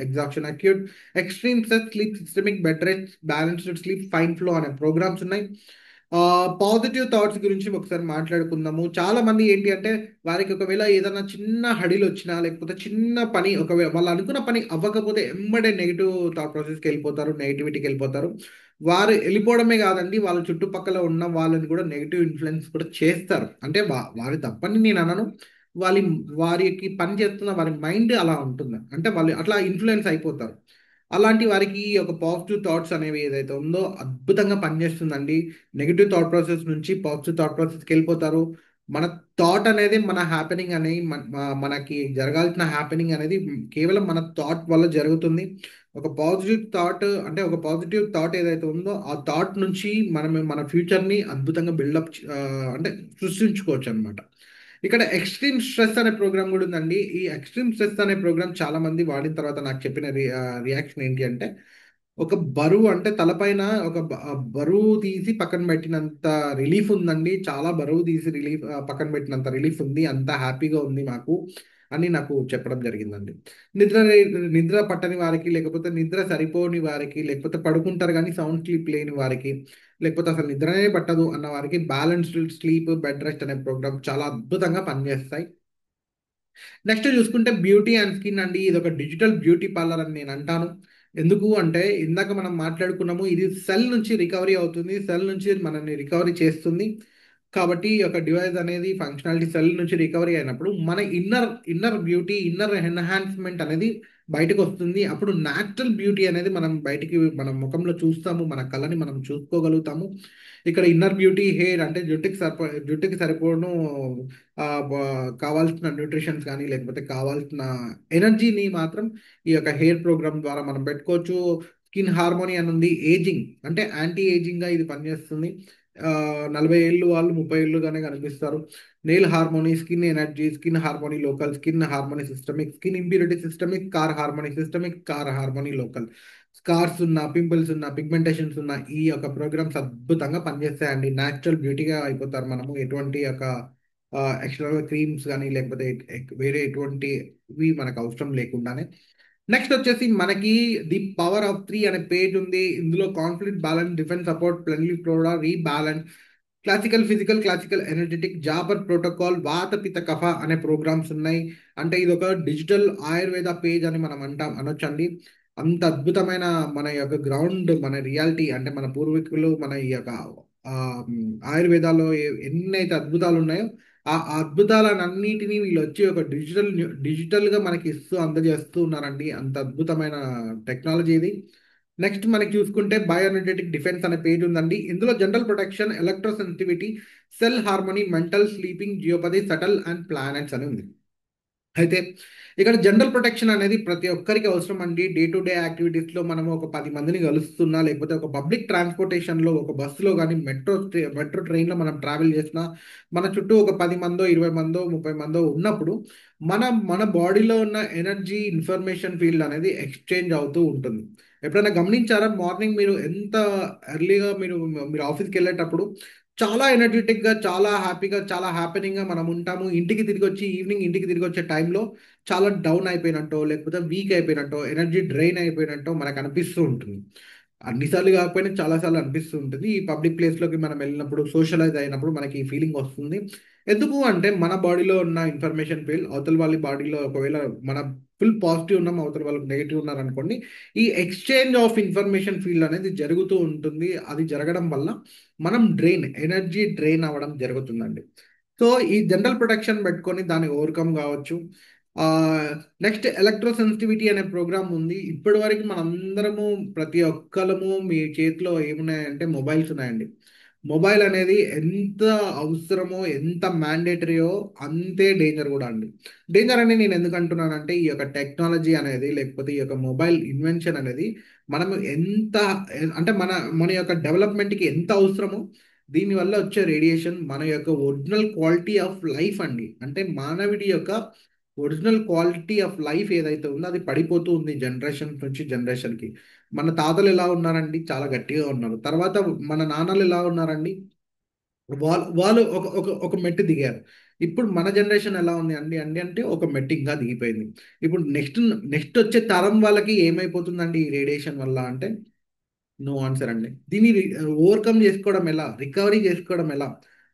ఎగ్జాక్షన్ acute, extreme stress, sleep systemic, bed rest, balanced sleep, fine flow అనే ప్రోగ్రామ్స్ ఉన్నాయి. పాజిటివ్ థాట్స్ గురించి ఒకసారి మాట్లాడుకుందాము. చాలామంది ఏంటి అంటే వారికి ఒకవేళ ఏదన్నా చిన్న హడిలొచ్చినా, లేకపోతే చిన్న పని ఒకవేళ వాళ్ళు అనుకున్న పని అవ్వకపోతే ఎమ్మటే నెగెటివ్ థాట్ ప్రాసెస్‌కెళ్ళిపోతారు. నెగటివిటీకెళ్ళిపోతారు. వారు వెళ్ళిపోవడమే కాదండి, వాళ్ళ చుట్టుపక్కల ఉన్న వాళ్ళని కూడా నెగెటివ్ ఇన్‌ఫ్లూయెన్స్ కూడా చేస్తారు. అంటే వారి తప్పని నేను అనను. వారి వారికి పని చేస్తున్న వారి మైండ్ అలా ఉంటుంది. అంటే వాళ్ళు అట్లా ఇన్‌ఫ్లూయెన్స్ అయిపోతారు. అలాంటి వారికి ఒక పాజిటివ్ థాట్స్ అనేవి ఏదైతే ఉందో అద్భుతంగా పనిచేస్తుందండి. నెగెటివ్ థాట్ ప్రాసెస్ నుంచి పాజిటివ్ థాట్ ప్రాసెస్‌కెళ్ళిపోతారు. మన థాట్ అనేది మన హ్యాపెనింగ్ అని మనకి జరగాల్సిన హ్యాపెనింగ్ అనేది కేవలం మన థాట్ వల్ల జరుగుతుంది. ఒక పాజిటివ్ థాట్ అంటే ఒక పాజిటివ్ థాట్ ఏదైతే ఉందో ఆ థాట్ నుంచి మనం మన ఫ్యూచర్‌ని అద్భుతంగా అంటే సృష్టించుకోవచ్చనమాట. ఇక్కడ ఎక్స్‌ట్రీమ్ స్ట్రెస్ అనే ప్రోగ్రామ్ గూడా ఉందండి. ఈ ఎక్స్‌ట్రీమ్ స్ట్రెస్ అనే ప్రోగ్రామ్ చాలామంది వాడిన తర్వాత నాకు చెప్పిన రియాక్షన్ ఏంటి అంటే, ఒక బరువు అంటే తలపైన బరువు తీసి పక్కన పెట్టినంత రిలీఫ్ ఉందండి. చాలా బరువు తీసి పక్కన పెట్టినంత రిలీఫ్ ఉంది. అంత హ్యాపీగా ఉంది మాకు అని నాకు చెప్పడం జరిగిందండి. నిద్ర లే నిద్ర పట్టని వారికి, లేకపోతే నిద్ర సరిపోని వారికి, లేకపోతే పడుకుంటారు గానీ సౌండ్ స్లీప్ లేని వారికి, లేకపోతే అసలు నిద్రనే పట్టదు అన్న వారికి బ్యాలెన్స్‌డ్ స్లీప్, బెడ్ రెస్ట్ అనే ప్రోగ్రామ్ చాలా అద్భుతంగా పనిచేస్తాయి. నెక్స్ట్ చూసుకుంటే బ్యూటీ అండ్ స్కిన్ అండి. ఇదొక డిజిటల్ బ్యూటీ పార్లర్ అని నేనంటాను. ఎందుకు అంటే ఇందాక మనం మాట్లాడుకున్నాము. ఇది సెల్ నుంచి రికవరీ అవుతుంది. సెల్ నుంచి మనల్ని రికవరీ చేస్తుంది. కాబట్టి ఈ యొక్క డివైస్ అనేది ఫంక్షనాలిటీ సెల్ నుంచి రికవరీ అయినప్పుడు మన ఇన్నర్ బ్యూటీ, ఇన్నర్ ఎన్హాన్స్‌మెంట్ అనేది బయటకొస్తుంది. అప్పుడు నేచురల్ బ్యూటీ అనేది మనం బయటికి మన ముఖంలో చూస్తాము. మన కళని మనం చూసుకోగలుగుతాము. ఇక్కడ ఇన్నర్ బ్యూటీ హెయిర్ అంటే జుట్టుకి సరిపోను ఆహ్, బ కావాల్సిన న్యూట్రిషన్స్ గానీ, లేకపోతే కావాల్సిన ఎనర్జీని మాత్రం ఈ యొక్క హెయిర్ ప్రోగ్రామ్ ద్వారా మనం పెట్టుకోవచ్చు. స్కిన్ హార్మోనీ అని ఉంది. ఏజింగ్ అంటే యాంటీ ఏజింగ్‌గా ఇది పనిచేస్తుంది. 40 ఏళ్ళు వాళ్ళు 30 ఏళ్ళుగానే కనిపిస్తారు. Nail harmony, skin energy, skin harmony local, skin harmony systemic, skin impurity systemic, car harmony systemic, car harmony local. Scars ఉన్న, పింపుల్స్ ఉన్న, పిగ్మెంటేషన్స్ ఉన్న ఈ యొక్క ప్రోగ్రామ్స్ అద్భుతంగా పనిచేస్తాయండి. నేచురల్ బ్యూటీగా అయిపోతారు మనము. ఎటువంటి యొక్క ఎక్స్‌ట్రా క్రీమ్స్ గాని, లేకపోతే వేరే ఎటువంటివి మనకు అవసరం లేకుండానే. నెక్స్ట్ వచ్చేసి మనకి 'ది పవర్ ఆఫ్ 3' అనే పేజ్ ఉంది. ఇందులో conflict balance, defence support, plenty flora, rebalance, classical, physical, classical energetic, zapper protocol, vata, pitta, కఫ అనే ప్రోగ్రామ్స్ ఉన్నాయి. అంటే ఇదొక డిజిటల్ ఆయుర్వేద పేజ్ అని మనం అనొచ్చండి. అంత అద్భుతమైన మన యొక్క మన రియాలిటీ అంటే మన పూర్వీకులు మన ఈ యొక్క ఆయుర్వేదాలో ఎన్నైతే అద్భుతాలున్నాయో, ఆ అద్భుతాలనన్నిటిని వీళ్ళొచ్చి ఒక డిజిటల్‌గా మనకి అందజేస్తూ ఉన్నారండి. అంత అద్భుతమైన టెక్నాలజీ ఇది. నెక్స్ట్ మనకి చూసుకుంటే బయోఎనర్జెటిక్ డిఫెన్స్ అనే పేజ్ ఉందండి. ఇందులో general protection, electro sensitivity, cell harmony, mental, sleeping, geopathy, subtle and planets అని ఉంది. అయితే ఇక్కడ జనరల్ ప్రొటెక్షన్ అనేది ప్రతి ఒక్కరికి అవసరం అండి. డే టు డే యాక్టివిటీస్‌లో మనం ఒక 10 మందిని కలుస్తున్నా, లేకపోతే ఒక పబ్లిక్ ట్రాన్స్‌పోర్టేషన్‌లో ఒక బస్సులో గాని, మెట్రో ట్రైన్‌లో మనం ట్రావెల్ చేసినా, మన చుట్టూ ఒక 10 మందో, 20 మందో, 30 మందో ఉన్నప్పుడు, మన మన బాడీలో ఉన్న ఎనర్జీ ఇన్ఫర్మేషన్ ఫీల్డ్ అనేది ఎక్స్‌చేంజ్ అవుతూ ఉంటుంది. ఎప్పుడైనా గమనించారా? మార్నింగ్ మీరు ఎంత ఎర్లీగా మీరు ఆఫీస్‌కెళ్ళేటప్పుడు చాలా ఎనర్జిటిక్‌గా, చాలా హ్యాపీగా, చాలా హ్యాపెనింగ్‌గా మనం ఉంటాము. ఈవినింగ్ ఇంటికి తిరిగొచ్చే టైంలో చాలా డౌన్ అయిపోయినట్టో, లేకపోతే వీక్ అయిపోయినట్టో, ఎనర్జీ డ్రైన్ అయిపోయినట్టో మనకనిపిస్తూ ఉంటుంది. అన్ని సార్లు కాకపోయినా చాలా సార్లు అనిపిస్తూ ఉంటుంది. ఈ పబ్లిక్ ప్లేస్‌లోకి మనం వెళ్ళినప్పుడు, సోషలైజ్ అయినప్పుడు మనకి ఈ ఫీలింగ్ వస్తుంది. ఎందుకు అంటే మన బాడీలో ఉన్న ఇన్ఫర్మేషన్ ఫీల్డ్ అవతల వాళ్ళ బాడీలో ఒకవేళ మనం ఫుల్ పాజిటివ్ ఉన్నాం, అవతల వాళ్ళు నెగెటివ్ ఉన్నారనుకోండి. ఈ ఎక్స్‌చేంజ్ ఆఫ్ ఇన్ఫర్మేషన్ ఫీల్డ్ అనేది జరుగుతూ ఉంటుంది. అది జరగడం వల్ల మనం ఎనర్జీ డ్రైన్ అవ్వడం జరుగుతుందండి. సో, ఈ జనరల్ ప్రొటెక్షన్ పెట్టుకొని దాన్ని ఓవర్‌కమ్ గావచ్చు. నెక్స్ట్ ఎలక్ట్రో సెన్సిటివిటీ అనే ప్రోగ్రామ్ ఉంది. ఇప్పటివరకు మనందరము ప్రతి ఒక్కళ్ళము మీ చేతిలో ఏమున్నాయంటే మొబైల్స్ ఉన్నాయండి. మొబైల్ అనేది ఎంత అవసరమో, ఎంత మ్యాండేటరీయో అంతే డేంజర్ గూడా అండి. డేంజర్ అని నేను ఎందుకు అంటున్నానంటే, ఈ యొక్క టెక్నాలజీ అనేది, లేకపోతే ఈ యొక్క మొబైల్ ఇన్వెన్షన్ అనేది మనము ఎంత అంటే మన యొక్క డెవలప్‌మెంట్‌కి ఎంత అవసరమో, దీనివల్ల వచ్చే రేడియేషన్ మన యొక్క ఒరిజినల్ క్వాలిటీ ఆఫ్ లైఫ్ అండి. అంటే మానవుడి యొక్క ఒరిజినల్ క్వాలిటీ ఆఫ్ లైఫ్ ఏదైతే ఉందో అది పడిపోతూ ఉంది జనరేషన్ నుంచి జనరేషన్‌కి. మన తాతలు ఎలా ఉన్నారండి? చాలా గట్టిగా ఉన్నారు. తర్వాత మన నాన్నలు ఎలా ఉన్నారండి? వాళ్ళు వాళ్ళు ఒక ఒక ఒక మెట్టు దిగారు. ఇప్పుడు మన జనరేషన్ ఎలా ఉంది అంటే ఒక మెట్టు ఇంకా దిగిపోయింది. ఇప్పుడు నెక్స్ట్ వచ్చే తరం వాళ్ళకి ఏమైపోతుందండి ఈ రేడియేషన్ వల్ల అంటే నో ఆన్సర్ అండి. దీన్ని ఓవర్‌కమ్ చేసుకోవడం ఎలా? రికవరీ చేసుకోవడం ఎలా?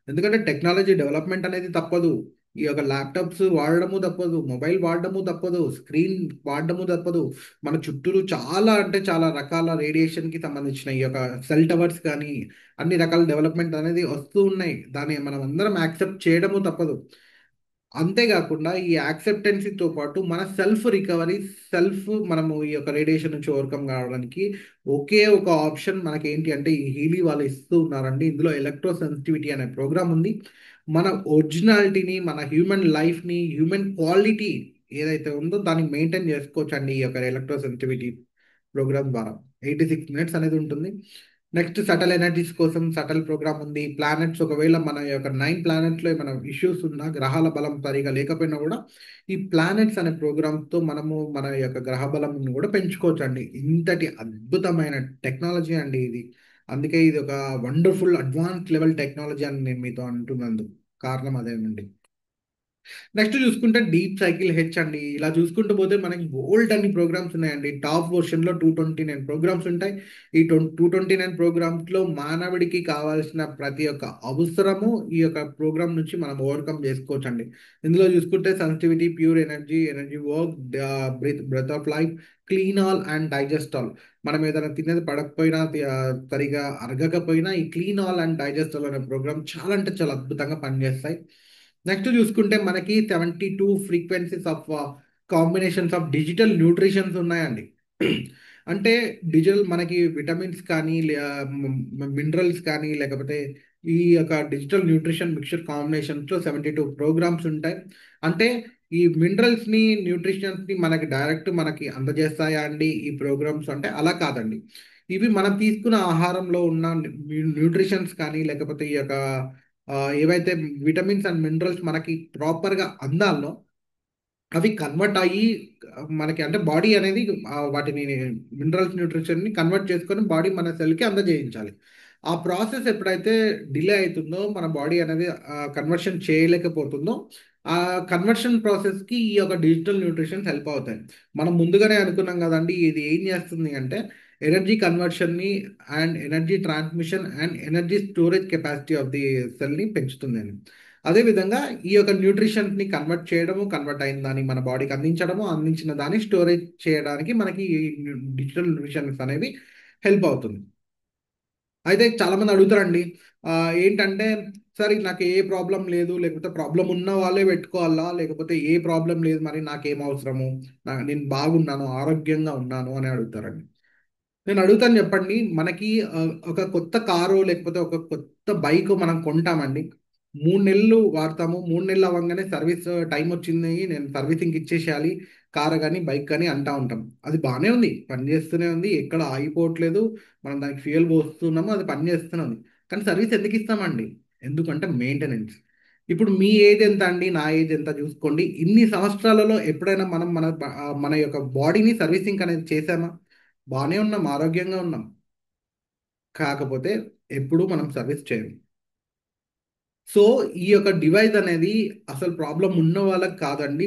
ఎందుకంటే టెక్నాలజీ డెవలప్‌మెంట్ అనేది తప్పదు. ఈ యొక్క ల్యాప్టాప్స్ వాడడము తప్పదు, మొబైల్ వాడడము తప్పదు, స్క్రీన్ వాడడము తప్పదు. మన చుట్టూరు చాలా అంటే చాలా రకాల రేడియేషన్కి సంబంధించిన ఈ యొక్క సెల్ టవర్స్ కానీ అన్ని రకాల డెవలప్మెంట్ అనేది వస్తూ ఉన్నాయి. దాన్ని మనం అందరం యాక్సెప్ట్ చేయడము తప్పదు. అంతేగాకుండా ఈ యాక్సెప్టెన్సీతో పాటు మన సెల్ఫ్ రికవరీ, మనము ఈ యొక్క రేడియేషన్ నుంచి ఓవర్కమ్ కావడానికి ఒకే ఒక ఆప్షన్ మనకేంటి అంటే ఈ హీలీ వాళ్ళు ఇస్తూ ఉన్నారండి. ఇందులో ఎలక్ట్రో సెన్సిటివిటీ అనే ప్రోగ్రామ్ ఉంది. మన ఒరిజినాలిటీని, మన హ్యూమన్ లైఫ్ని, హ్యూమన్ క్వాలిటీ ఏదైతే ఉందో దాన్ని మెయింటైన్ చేసుకోవచ్చండి ఈ యొక్క ఎలక్ట్రో సెన్సిటివిటీ ప్రోగ్రామ్ ద్వారా. 86 మినిట్స్ అనేది ఉంటుంది. నెక్స్ట్ సటల్ ఎనర్జీస్ కోసం సటల్ ప్రోగ్రామ్ ఉంది. ప్లానెట్స్ ఒకవేళ మన యొక్క 9 ప్లానెట్స్లో మన ఇష్యూస్ ఉన్నా, గ్రహాల బలం సరిగా లేకపోయినా కూడా ఈ ప్లానెట్స్ అనే ప్రోగ్రామ్తో మనము మన యొక్క గ్రహ బలం కూడా పెంచుకోవచ్చు అండి. ఇంతటి అద్భుతమైన టెక్నాలజీ అండి ఇది. అందుకే ఇది ఒక వండర్ఫుల్ అడ్వాన్స్ లెవెల్ టెక్నాలజీ అని నేను మీతో అంటున్నందుకు కారణం అదేనండి. నెక్స్ట్ చూసుకుంటే డీప్ సైకిల్ హెచ్ అండి. ఇలా చూసుకుంటూ పోతే మనకి బోల్డ్ అన్ని ప్రోగ్రామ్స్ ఉన్నాయండి. టాప్ వర్షన్లో 229 ప్రోగ్రామ్స్ ఉంటాయి. ఈ 229 ప్రోగ్రామ్స్లో మానవుడికి కావాల్సిన ప్రతి ఒక్క అవసరము ఈ యొక్క ప్రోగ్రామ్ నుంచి మనం ఓవర్కమ్ చేసుకోవచ్చండి. ఇందులో చూసుకుంటే sensitivity, pure energy, energy work, breath of life, clean all and digest all. మనం ఏదైనా తినేది పడకపోయినా, సరిగా అరగకపోయినా ఈ clean all and digest all అనే ప్రోగ్రామ్ చాలా అంటే చాలా అద్భుతంగా పనిచేస్తాయి. నెక్స్ట్ చూసుకుంటే మనకి 72 frequencies of combinations of digital nutritions ఉన్నాయండి. అంటే డిజిటల్ మనకి విటమిన్స్ కానీ, మినరల్స్ కానీ, లేకపోతే ఈ యొక్క డిజిటల్ న్యూట్రిషన్ మిక్చర్ కాంబినేషన్స్లో 72 ప్రోగ్రామ్స్ ఉంటాయి. అంటే ఈ మినరల్స్ని, న్యూట్రిషన్స్ని మనకి అందజేస్తాయా అండి ఈ ప్రోగ్రామ్స్ అంటే అలా కాదండి. ఇవి మనం తీసుకున్న ఆహారంలో ఉన్న న్యూట్రిషన్స్ కానీ, లేకపోతే ఈ యొక్క ఏవైతే విటమిన్స్ అండ్ మినరల్స్ మనకి ప్రాపర్‌గా అందాలో అవి కన్వర్ట్ అయ్యి మనకి అంటే బాడీ అనేది వాటిని మినరల్స్, న్యూట్రిషన్‌ని కన్వర్ట్ చేసుకొని బాడీ మన సెల్‌కి అందజేయించాలి. ఆ ప్రాసెస్ ఎప్పుడైతే డిలే అయితుందో మన బాడీ అనేది కన్వర్షన్ చేయలేకపోతుందో, ఆ కన్వర్షన్ ప్రాసెస్‌కి ఈ యొక్క డిజిటల్ న్యూట్రిషన్స్ హెల్ప్ అవుతాయి. మనం ముందుగానే అనుకున్నాం గదండీ! ఇది ఏం చేస్తుంది అంటే ఎనర్జీ కన్వర్షన్‌ని and energy transmission and energy storage capacity of the సెల్‌ని పెంచుతుందని. అదేవిధంగా ఈ యొక్క న్యూట్రిషన్స్‌ని కన్వర్ట్ చేయడము, కన్వర్ట్ అయిన దాన్ని మన బాడీకి అందించడము, అందించిన దాన్ని స్టోరేజ్ చేయడానికి మనకి ఈ డిజిటల్ న్యూట్రిషన్స్ అనేవి హెల్ప్ అవుతుంది. అయితే చాలామంది అడుగుతారండి. ఏంటంటే, "సార్ ఇది నాకు ఏ ప్రాబ్లమ్ లేదు. లేకపోతే ప్రాబ్లమ్ ఉన్న వాళ్ళే పెట్టుకోవాలా? లేకపోతే ఏ ప్రాబ్లమ్ లేదు మరి నాకేం అవసరము? నేను బాగున్నాను, ఆరోగ్యంగా ఉన్నాను" అని అడుగుతారండి. నేను అడుగుతాను చెప్పండి. మనకి ఒక కొత్త కారో లేకపోతే ఒక కొత్త బైకో మనం కొంటామండి. 3 నెలలు వాడతాము. 3 నెలలు అవ్వంగానే సర్వీస్ టైమ్ వచ్చింది. నేను సర్వీసింగ్‌కి ఇచ్చేసేయాలి. కారు గాని, బైక్ గాని అంటా ఉంటాం. అది బానే ఉంది. పని చేస్తూనే ఉంది. ఎక్కడ ఆగిపోవట్లేదు. మనం దానికి ఫ్యూయల్ పోస్తున్నాము. అది పని చేస్తూనే ఉంది. కానీ సర్వీస్ ఎందుకు ఇస్తామండి? ఎందుకంటే మెయింటెనెన్స్. ఇప్పుడు మీ ఏజ్ ఎంత అండి? నా ఏజ్ ఎంత చూసుకోండి. ఇన్ని సంవత్సరాలలో ఎప్పుడైనా మనం మన యొక్క బాడీని సర్వీసింగ్ అనేది చేశామా? బానే ఉన్నాం. ఆరోగ్యంగా ఉన్నాం. కాకపోతే ఎప్పుడూ మనం సర్వీస్ చేయం. సో, ఈ యొక్క డివైస్ అనేది అసలు ప్రాబ్లమ్ ఉన్న వాళ్ళకి కాదండి.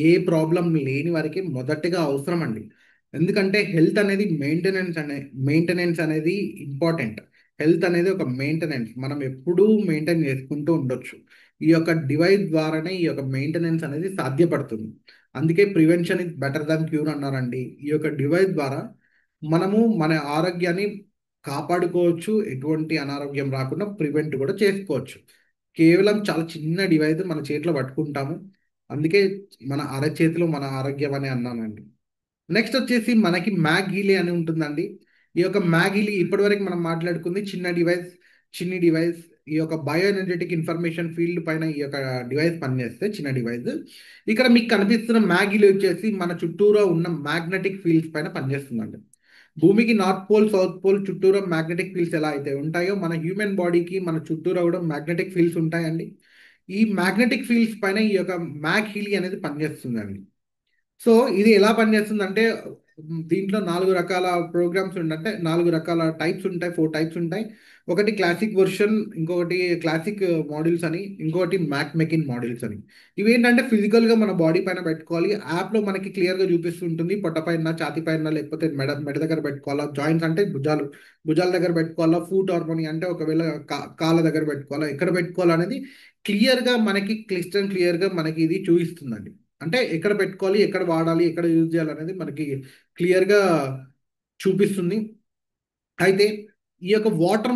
ఏ ప్రాబ్లమ్ లేని వారికి మొదటిగా అవసరమండి. ఎందుకంటే హెల్త్ అనేది మెయింటెనెన్స్ అనేది ఇంపార్టెంట్. హెల్త్ అనేది ఒక మెయింటెనెన్స్. మనం ఎప్పుడూ మెయింటైన్ చేసుకుంటూ ఉండొచ్చు. ఈ యొక్క డివైస్ ద్వారానే ఈ యొక్క మెయింటెనెన్స్ అనేది సాధ్యపడుతుంది. అందుకే prevention is better than cure అన్నారండి. ఈ యొక్క డివైస్ ద్వారా మనము మన ఆరోగ్యాన్ని కాపాడుకోవచ్చు. ఎటువంటి అనారోగ్యం రాకుండా ప్రివెంట్ కూడా చేసుకోవచ్చు. కేవలం చాలా చిన్న డివైస్ మన చేతిలో పట్టుకుంటాము. అందుకే మన అరచేతిలో మన ఆరోగ్యం అని అన్నానండి. నెక్స్ట్ వచ్చేసి మనకి మ్యాగీలీ అని ఉంటుందండి. ఈ యొక్క మ్యాగీలీ ఇప్పటివరకు మనం మాట్లాడుకుంది చిన్ని డివైస్. ఈ యొక్క బయో ఎనర్జెటిక్ ఇన్ఫర్మేషన్ ఫీల్డ్ పైన ఈ యొక్క డివైస్ పనిచేస్తే చిన్న డివైస్. ఇక్కడ మీకు కనిపిస్తున్న మ్యాగీలీ వచ్చేసి మన చుట్టూరా ఉన్న మ్యాగ్నెటిక్ ఫీల్డ్స్ పైన పనిచేస్తుందండి. భూమికి నార్త్ పోల్, సౌత్ పోల్ చుట్టూరా మ్యాగ్నెటిక్ ఫీల్డ్స్ ఎలా అయితే ఉంటాయో, మన హ్యూమన్ బాడీకి మన చుట్టూరా కూడా మ్యాగ్నెటిక్ ఫీల్డ్స్ ఉంటాయండి. ఈ మ్యాగ్నెటిక్ ఫీల్డ్స్ పైన ఈ యొక్క మ్యాగ్ హీలీ అనేది పనిచేస్తుందండి. సో, ఇది ఎలా పనిచేస్తుందంటే, దీంట్లో 4 రకాల ప్రోగ్రామ్స్ అంటే 4 రకాల టైప్స్ ఉంటాయి. 4 టైప్స్ ఉంటాయి. ఒకటి క్లాసిక్ వెర్షన్, ఇంకొకటి క్లాసిక్ మాడ్యూల్స్ అని, ఇంకొకటి మ్యాక్ మెకిన్ మాడ్యూల్స్ అని. ఇవేంటంటే ఫిజికల్‌గా మన బాడీ పైన పెట్టుకోవాలి. యాప్‌లో మనకి క్లియర్‌గా చూపిస్తుంటుంది. పొట్ట పైన, ఛాతీ పైన, లేకపోతే మెడ మెడ దగ్గర పెట్టుకోవాలా. జాయింట్స్ అంటే భుజాలు, భుజాల దగ్గర పెట్టుకోవాలా. ఫూట్ హార్మోని అంటే ఒకవేళ కాళ్ళ దగ్గర పెట్టుకోవాలా. ఎక్కడ పెట్టుకోవాలనేది క్లియర్‌గా మనకి క్లియర్‌గా మనకి ఇది చూపిస్తుందండి. అంటే ఎక్కడ పెట్టుకోవాలి, ఎక్కడ వాడాలి, ఎక్కడ యూజ్ చేయాలనేది మనకి క్లియర్‌గా చూపిస్తుంది. అయితే ఈ యొక్క వాటర్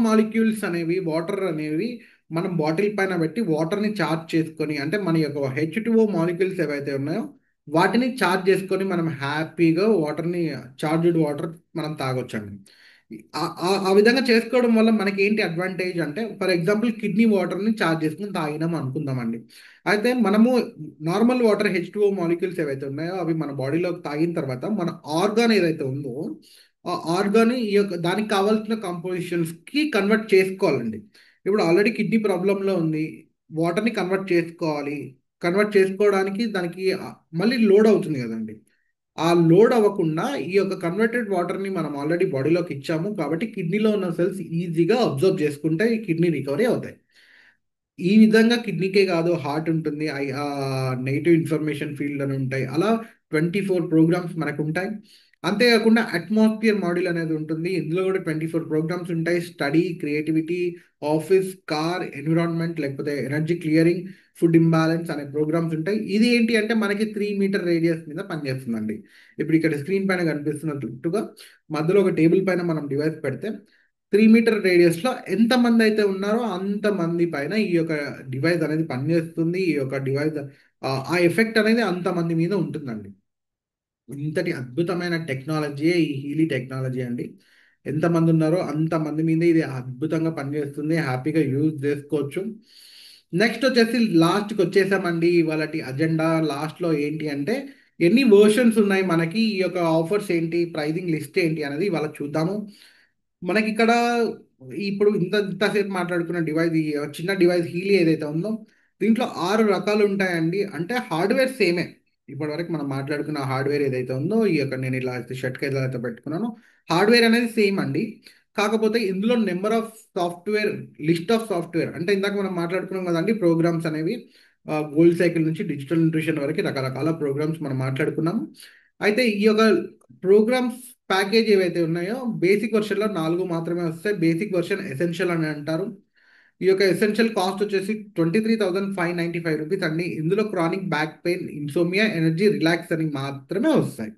అనేవి మనం బాటిల్ పైన పెట్టి వాటర్‌ని చార్జ్ చేసుకొని, అంటే మన యొక్క హెచ్2ఓ మాలిక్యూల్స్ ఏవైతే ఉన్నాయో వాటిని చార్జ్ చేసుకొని మనం హ్యాపీగా చార్జ్డ్ వాటర్ మనం తాగొచ్చండి. ఆ ఆ ఆ విధంగా చేసుకోవడం వల్ల మనకేంటి అడ్వాంటేజ్ అంటే, ఫర్ ఎగ్జాంపుల్ కిడ్నీ వాటర్‌ని చార్జ్ చేసుకొని తాగినాం అనుకుందామండి. అయితే మనము నార్మల్ వాటర్ హెచ్2ఓ మాలిక్యూల్స్ ఏవైతే ఉన్నాయో అవి మన బాడీలోకి తాగిన తర్వాత మన ఆర్గాన్ ఏదైతే ఉందో ఆ ఆర్గాన్ ఈ యొక్క దానికి కావాల్సిన కంపోజిషన్స్‌కి కన్వర్ట్ చేసుకోవాలండి. ఇప్పుడు ఆల్రెడీ కిడ్నీ ప్రాబ్లమ్‌లో ఉంది. వాటర్‌ని కన్వర్ట్ చేసుకోవాలి. కన్వర్ట్ చేసుకోవడానికి దానికి మళ్ళీ లోడ్ అవుతుంది గదండీ! ఆ లోడ్ అవ్వకుండా ఈ యొక్క కన్వర్టెడ్ వాటర్‌ని మనం ఆల్రెడీ బాడీలోకి ఇచ్చాము. కాబట్టి కిడ్నీలో ఉన్న సెల్స్ ఈజీగా అబ్జార్బ్ చేసుకుంటే కిడ్నీ రికవరీ అవుతాయి. ఈ విధంగా కిడ్నీకే కాదు హార్ట్ ఉంటుంది. నెగెటివ్ ఇన్ఫర్మేషన్ ఫీల్డ్ అని ఉంటాయి. అలా 24 ప్రోగ్రామ్స్ మనకుంటాయి. అంతేకాకుండా అట్మాస్ఫియర్ మాడ్యూల్ అనేది ఉంటుంది. ఇందులో కూడా 24 ప్రోగ్రామ్స్ ఉంటాయి. Study, creativity, office, car, environment లేకపోతే ఎనర్జీ క్లియరింగ్, ఫుడ్ ఇంబాలెన్స్ అనే ప్రోగ్రామ్స్ ఉంటాయి. ఇది ఏంటి అంటే మనకి 3 మీటర్ రేడియస్ మీద పనిచేస్తుందండి. ఇప్పుడు ఇక్కడ స్క్రీన్ పైన కనిపిస్తున్నట్టుగా మధ్యలో ఒక టేబుల్ పైన మనం డివైస్ పెడితే 3 మీటర్ రేడియస్‌లో ఎంతమంది అయితే ఉన్నారో అంతమంది పైన ఈ యొక్క డివైస్ అనేది పనిచేస్తుంది. ఈ యొక్క డివైస్ ఆ ఎఫెక్ట్ అనేది అంతమంది మీద ఉంటుందండి. ఇంతటి అద్భుతమైన టెక్నాలజీయే ఈ హీలీ టెక్నాలజీ అండి. ఎంతమంది ఉన్నారో అంతమంది మీద ఇది అద్భుతంగా పనిచేస్తుంది. హ్యాపీగా యూజ్ చేసుకోవచ్చు. నెక్స్ట్ వచ్చేసి లాస్ట్‌కి వచ్చేసామండి. ఇవాళటి అజెండా లాస్ట్‌లో ఏంటి అంటే ఎన్ని వెర్షన్స్ ఉన్నాయి మనకి, ఈ యొక్క ఆఫర్స్ ఏంటి, ప్రైజింగ్ లిస్ట్ ఏంటి అనేది ఇవాళ చూద్దాము. మనకిక్కడ ఇప్పుడు ఇంతసేపు మాట్లాడుకున్న డివైస్, ఈ చిన్న డివైస్ హీలీ ఏదైతే ఉందో దీంట్లో 6 రకాలు ఉంటాయండి. అంటే హార్డ్‌వేర్ సేమే. ఇప్పటివరకు మనం మాట్లాడుకున్న హార్డ్‌వేర్ ఏదైతే ఉందో, ఈ యొక్క నేను ఇలా అయితే షర్ట్‌కి ఎలా అయితే పెట్టుకున్నానో హార్డ్‌వేర్ అనేది సేమ్ అండి. కాకపోతే ఇందులో number of software, list of software అంటే ఇందాక మనం మాట్లాడుకున్నాం కదండీ ప్రోగ్రామ్స్ అనేవి. గోల్డ్ సైకిల్ నుంచి డిజిటల్ న్యూట్రిషన్ వరకు రకరకాల ప్రోగ్రామ్స్ మనం మాట్లాడుకున్నాము. అయితే ఈ యొక్క ప్రోగ్రామ్స్ ప్యాకేజ్ ఏవైతే ఉన్నాయో బేసిక్ వెర్షన్‌లో 4 మాత్రమే వస్తాయి. బేసిక్ వెర్షన్ ఎసెన్షియల్ అని అంటారు. ఈ యొక్క ఎసెన్షియల్ కాస్ట్ వచ్చేసి రూ. 23,595 అండి. ఇందులో chronic back pain, insomnia, energy, relax అని మాత్రమే వస్తాయి.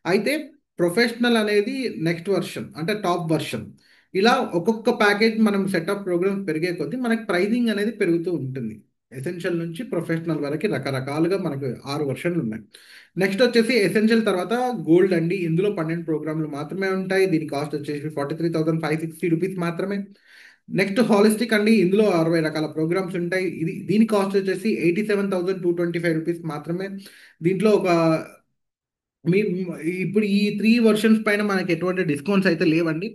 అయితే ప్రొఫెషనల్ అనేది నెక్స్ట్ వెర్షన్ అంటే టాప్ వెర్షన్. ఇలా ఒక్కొక్క ప్యాకేజ్ మనం సెట్ ఆఫ్ ప్రోగ్రామ్స్ పెరిగే కొద్దీ మనకి ప్రైజింగ్ అనేది పెరుగుతూ ఉంటుంది. ఎసెన్షియల్ నుంచి ప్రొఫెషనల్ వరకు రకరకాలుగా మనకు 6 వెర్షన్లు ఉన్నాయి. నెక్స్ట్ వచ్చేసి ఎసెన్షియల్ తర్వాత గోల్డ్ అండి. ఇందులో 12 ప్రోగ్రామ్లు మాత్రమే ఉంటాయి. దీని కాస్ట్ వచ్చేసి రూ. 43,560 మాత్రమే. నెక్స్ట్ హాలిస్టిక్ అండి. ఇందులో 60 రకాల ప్రోగ్రామ్స్ ఉంటాయి. దీని కాస్ట్ వచ్చేసి రూ. 87,225 మాత్రమే. దీంట్లో ఒక మీ ఇప్పుడు ఈ 3 వెర్షన్స్ పైన మనకి ఎటువంటి డిస్కౌంట్స్ అయితే లేవండి.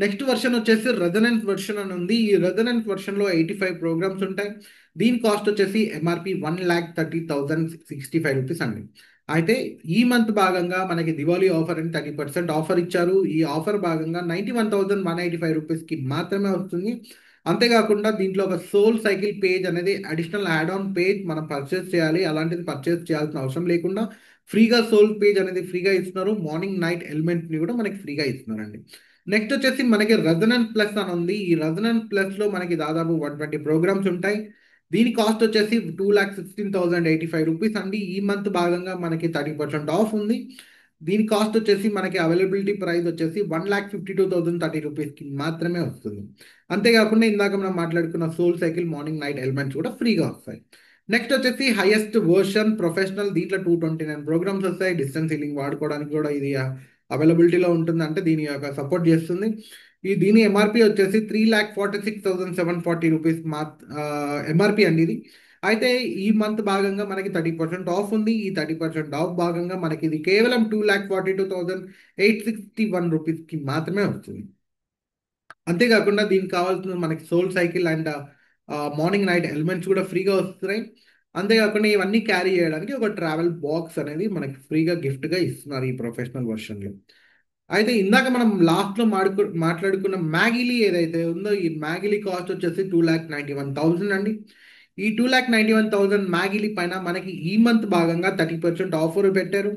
నెక్స్ట్ వెర్షన్ వచ్చేసి రెజొనెన్స్ వెర్షన్ అని ఉంది. ఈ రెజొనెన్స్ వెర్షన్‌లో 85 ప్రోగ్రామ్స్ ఉంటాయి. దీని కాస్ట్ వచ్చేసి ఎంఆర్‌పీ రూ. 1,30,065 అండి. అయితే ఈ మంత్ భాగంగా మనకి దివాళీ ఆఫర్ అని 30% ఆఫర్ ఇచ్చారు. ఈ ఆఫర్ భాగంగా రూ. 91,185కి మాత్రమే వస్తుంది. అంతేకాకుండా దీంట్లో ఒక సోల్ సైకిల్ పేజ్ అనేది అడిషనల్ యాడ్ ఆన్ పేజ్ మనం పర్చేస్ చేయాలి. అలాంటిది పర్చేస్ చేయాల్సిన అవసరం లేకుండా ఫ్రీగా సోల్ పేజ్ అనేది ఫ్రీగా ఇస్తున్నారు. మార్నింగ్ నైట్ ఎలిమెంట్‌ని కూడా మనకి ఫ్రీగా ఇస్తున్నారండి. నెక్స్ట్ వచ్చేసి మనకి రెజొనెన్స్ ప్లస్ అని ఉంది. ఈ రెజొనెన్స్ ప్లస్‌లో మనకి దాదాపు 120 ప్రోగ్రామ్స్ ఉంటాయి. దీని కాస్ట్ వచ్చేసి రూ. 2,16,085 అండి. ఈ మంత్ భాగంగా మనకి 30% ఆఫ్ ఉంది. దీని కాస్ట్ వచ్చేసి మనకి అవైలబిలిటీ ప్రైస్ వచ్చేసి రూ. 1,52,030కి మాత్రమే వస్తుంది. అంతేకాకుండా ఇందాక మనం మాట్లాడుకున్న soul cycle, morning night elements కూడా ఫ్రీగా వస్తాయి. నెక్స్ట్ వచ్చేసి హైయెస్ట్ వర్షన్ ప్రొఫెషనల్. దీంట్లో 229 ప్రోగ్రామ్స్ వస్తాయి. డిస్టెన్స్ హీలింగ్ వాడుకోవడానికి కూడా ఇది అవైలబిలిటీలో ఉంటుంది. అంటే దీని యొక్క సపోర్ట్ చేస్తుంది. దీని ఎంఆర్పి వచ్చేసి రూ. 3,46,740 ఎంఆర్పి అండి ఇది. అయితే ఈ మంత్ భాగంగా మనకి 30% ఆఫ్ ఉంది. ఈ 30% ఆఫ్ భాగంగా మనకి ఇది కేవలం రూ. 2,42,861కి మాత్రమే వస్తుంది. అంతేకాకుండా దీనికి కావాల్సిన మనకి soul cycle and morning night elements కూడా ఫ్రీగా వస్తున్నాయి. అంతేకాకుండా ఇవన్నీ క్యారీ చేయడానికి ఒక ట్రావెల్ బాక్స్ అనేది మనకి ఫ్రీగా గిఫ్ట్‌గా ఇస్తున్నారు ఈ ప్రొఫెషనల్ వెర్షన్‌లో. అయితే ఇందాక మనం లాస్ట్‌లో మాట్లాడుకున్న మ్యాగిలీ ఏదైతే ఉందో, ఈ మ్యాగిలీ కాస్ట్ వచ్చేసి 2,91,000 అండి. ఈ 2,91,000 మ్యాగిలీ పైన మనకి ఈ మంత్ భాగంగా 30% ఆఫర్ పెట్టారు.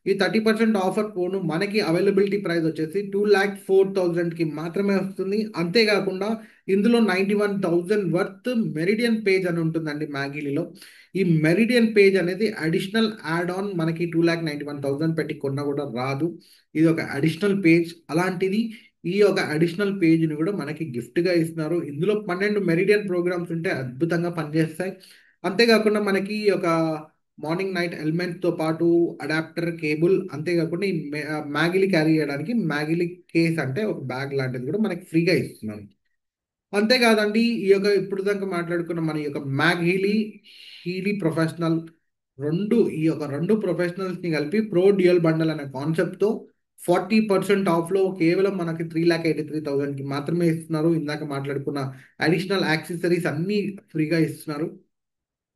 ఈ 30% ఆఫర్ పోను మనకి అవైలబిలిటీ ప్రైస్ వచ్చేసి 2,04,000కి మాత్రమే వస్తుంది. అంతేకాకుండా ఇందులో 91,000 వర్త్ మెరిడియన్ పేజ్ అని ఉంటుందండి మ్యాగిలీలో. ఈ మెరిడియన్ పేజ్ అనేది అడిషనల్ యాడ్ ఆన్ మనకి 2,91,000 పెట్టి కొన్నా కూడా రాదు. ఇది ఒక అడిషనల్ పేజ్. అలాంటిది ఈ యొక్క అడిషనల్ పేజ్‌ని కూడా మనకి గిఫ్ట్‌గా ఇస్తున్నారు. ఇందులో 12 మెరిడియన్ ప్రోగ్రామ్స్ ఉంటే అద్భుతంగా పనిచేస్తాయి. అంతేకాకుండా మనకి ఈ యొక్క మార్నింగ్, నైట్ ఎలిమెంట్స్‌తో పాటు అడాప్టర్, కేబుల్ అంతేకాకుండా ఈ మ్యాగిలి క్యారీ చేయడానికి మ్యాగిలి కేస్ అంటే ఒక బ్యాగ్ లాంటిది కూడా మనకి ఫ్రీగా ఇస్తున్నారు. అంతేకాదండి ఈ యొక్క ఇప్పుడు దాకా మాట్లాడుకున్న మన యొక్క హీలీ ప్రొఫెషనల్ ఈ యొక్క 2 ప్రొఫెషనల్స్‌ని కలిపి ప్రో డ్యూయల్ బండల్ అనే కాన్సెప్ట్‌తో 40% ఆఫ్‌లో కేవలం మనకి 3,83,000కి మాత్రమే ఇస్తున్నారు. ఇందాక మాట్లాడుకున్న అడిషనల్ యాక్సెసరీస్ అన్నీ ఫ్రీగా ఇస్తున్నారు.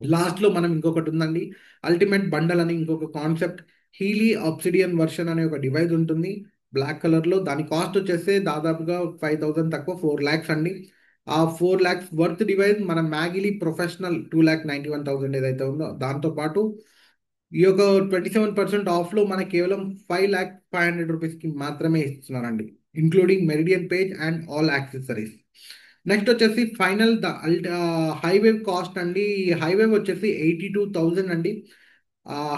లాస్ట్‌లో మనం ఇంకొకటి ఉందండి. అల్టిమేట్ బండల్ అని ఇంకొక కాన్సెప్ట్. హీలీ అబ్సిడియన్ వెర్షన్ అనే ఒక డివైస్ ఉంటుంది. బ్లాక్ కలర్‌లో దాని కాస్ట్ వచ్చేసి దాదాపుగా 5,000 తక్కువ 4,00,000 అండి. ఆ 4,00,000 వర్త్ డివైస్ మన మ్యాగిలీ ప్రొఫెషనల్ 2,91,000 ఏదైతే ఉందో దాంతో పాటు ఈ యొక్క 27% ఆఫ్‌లో మనకు కేవలం 5,05,000 రూపీస్‌కి మాత్రమే ఇస్తున్నారండి. Including meridian page and all accessories. Next వచ్చేసి ఫైనల్ హైవేవ్ కాస్ట్ అండి. ఈ హైవేవ్ వచ్చేసి 82,000 అండి.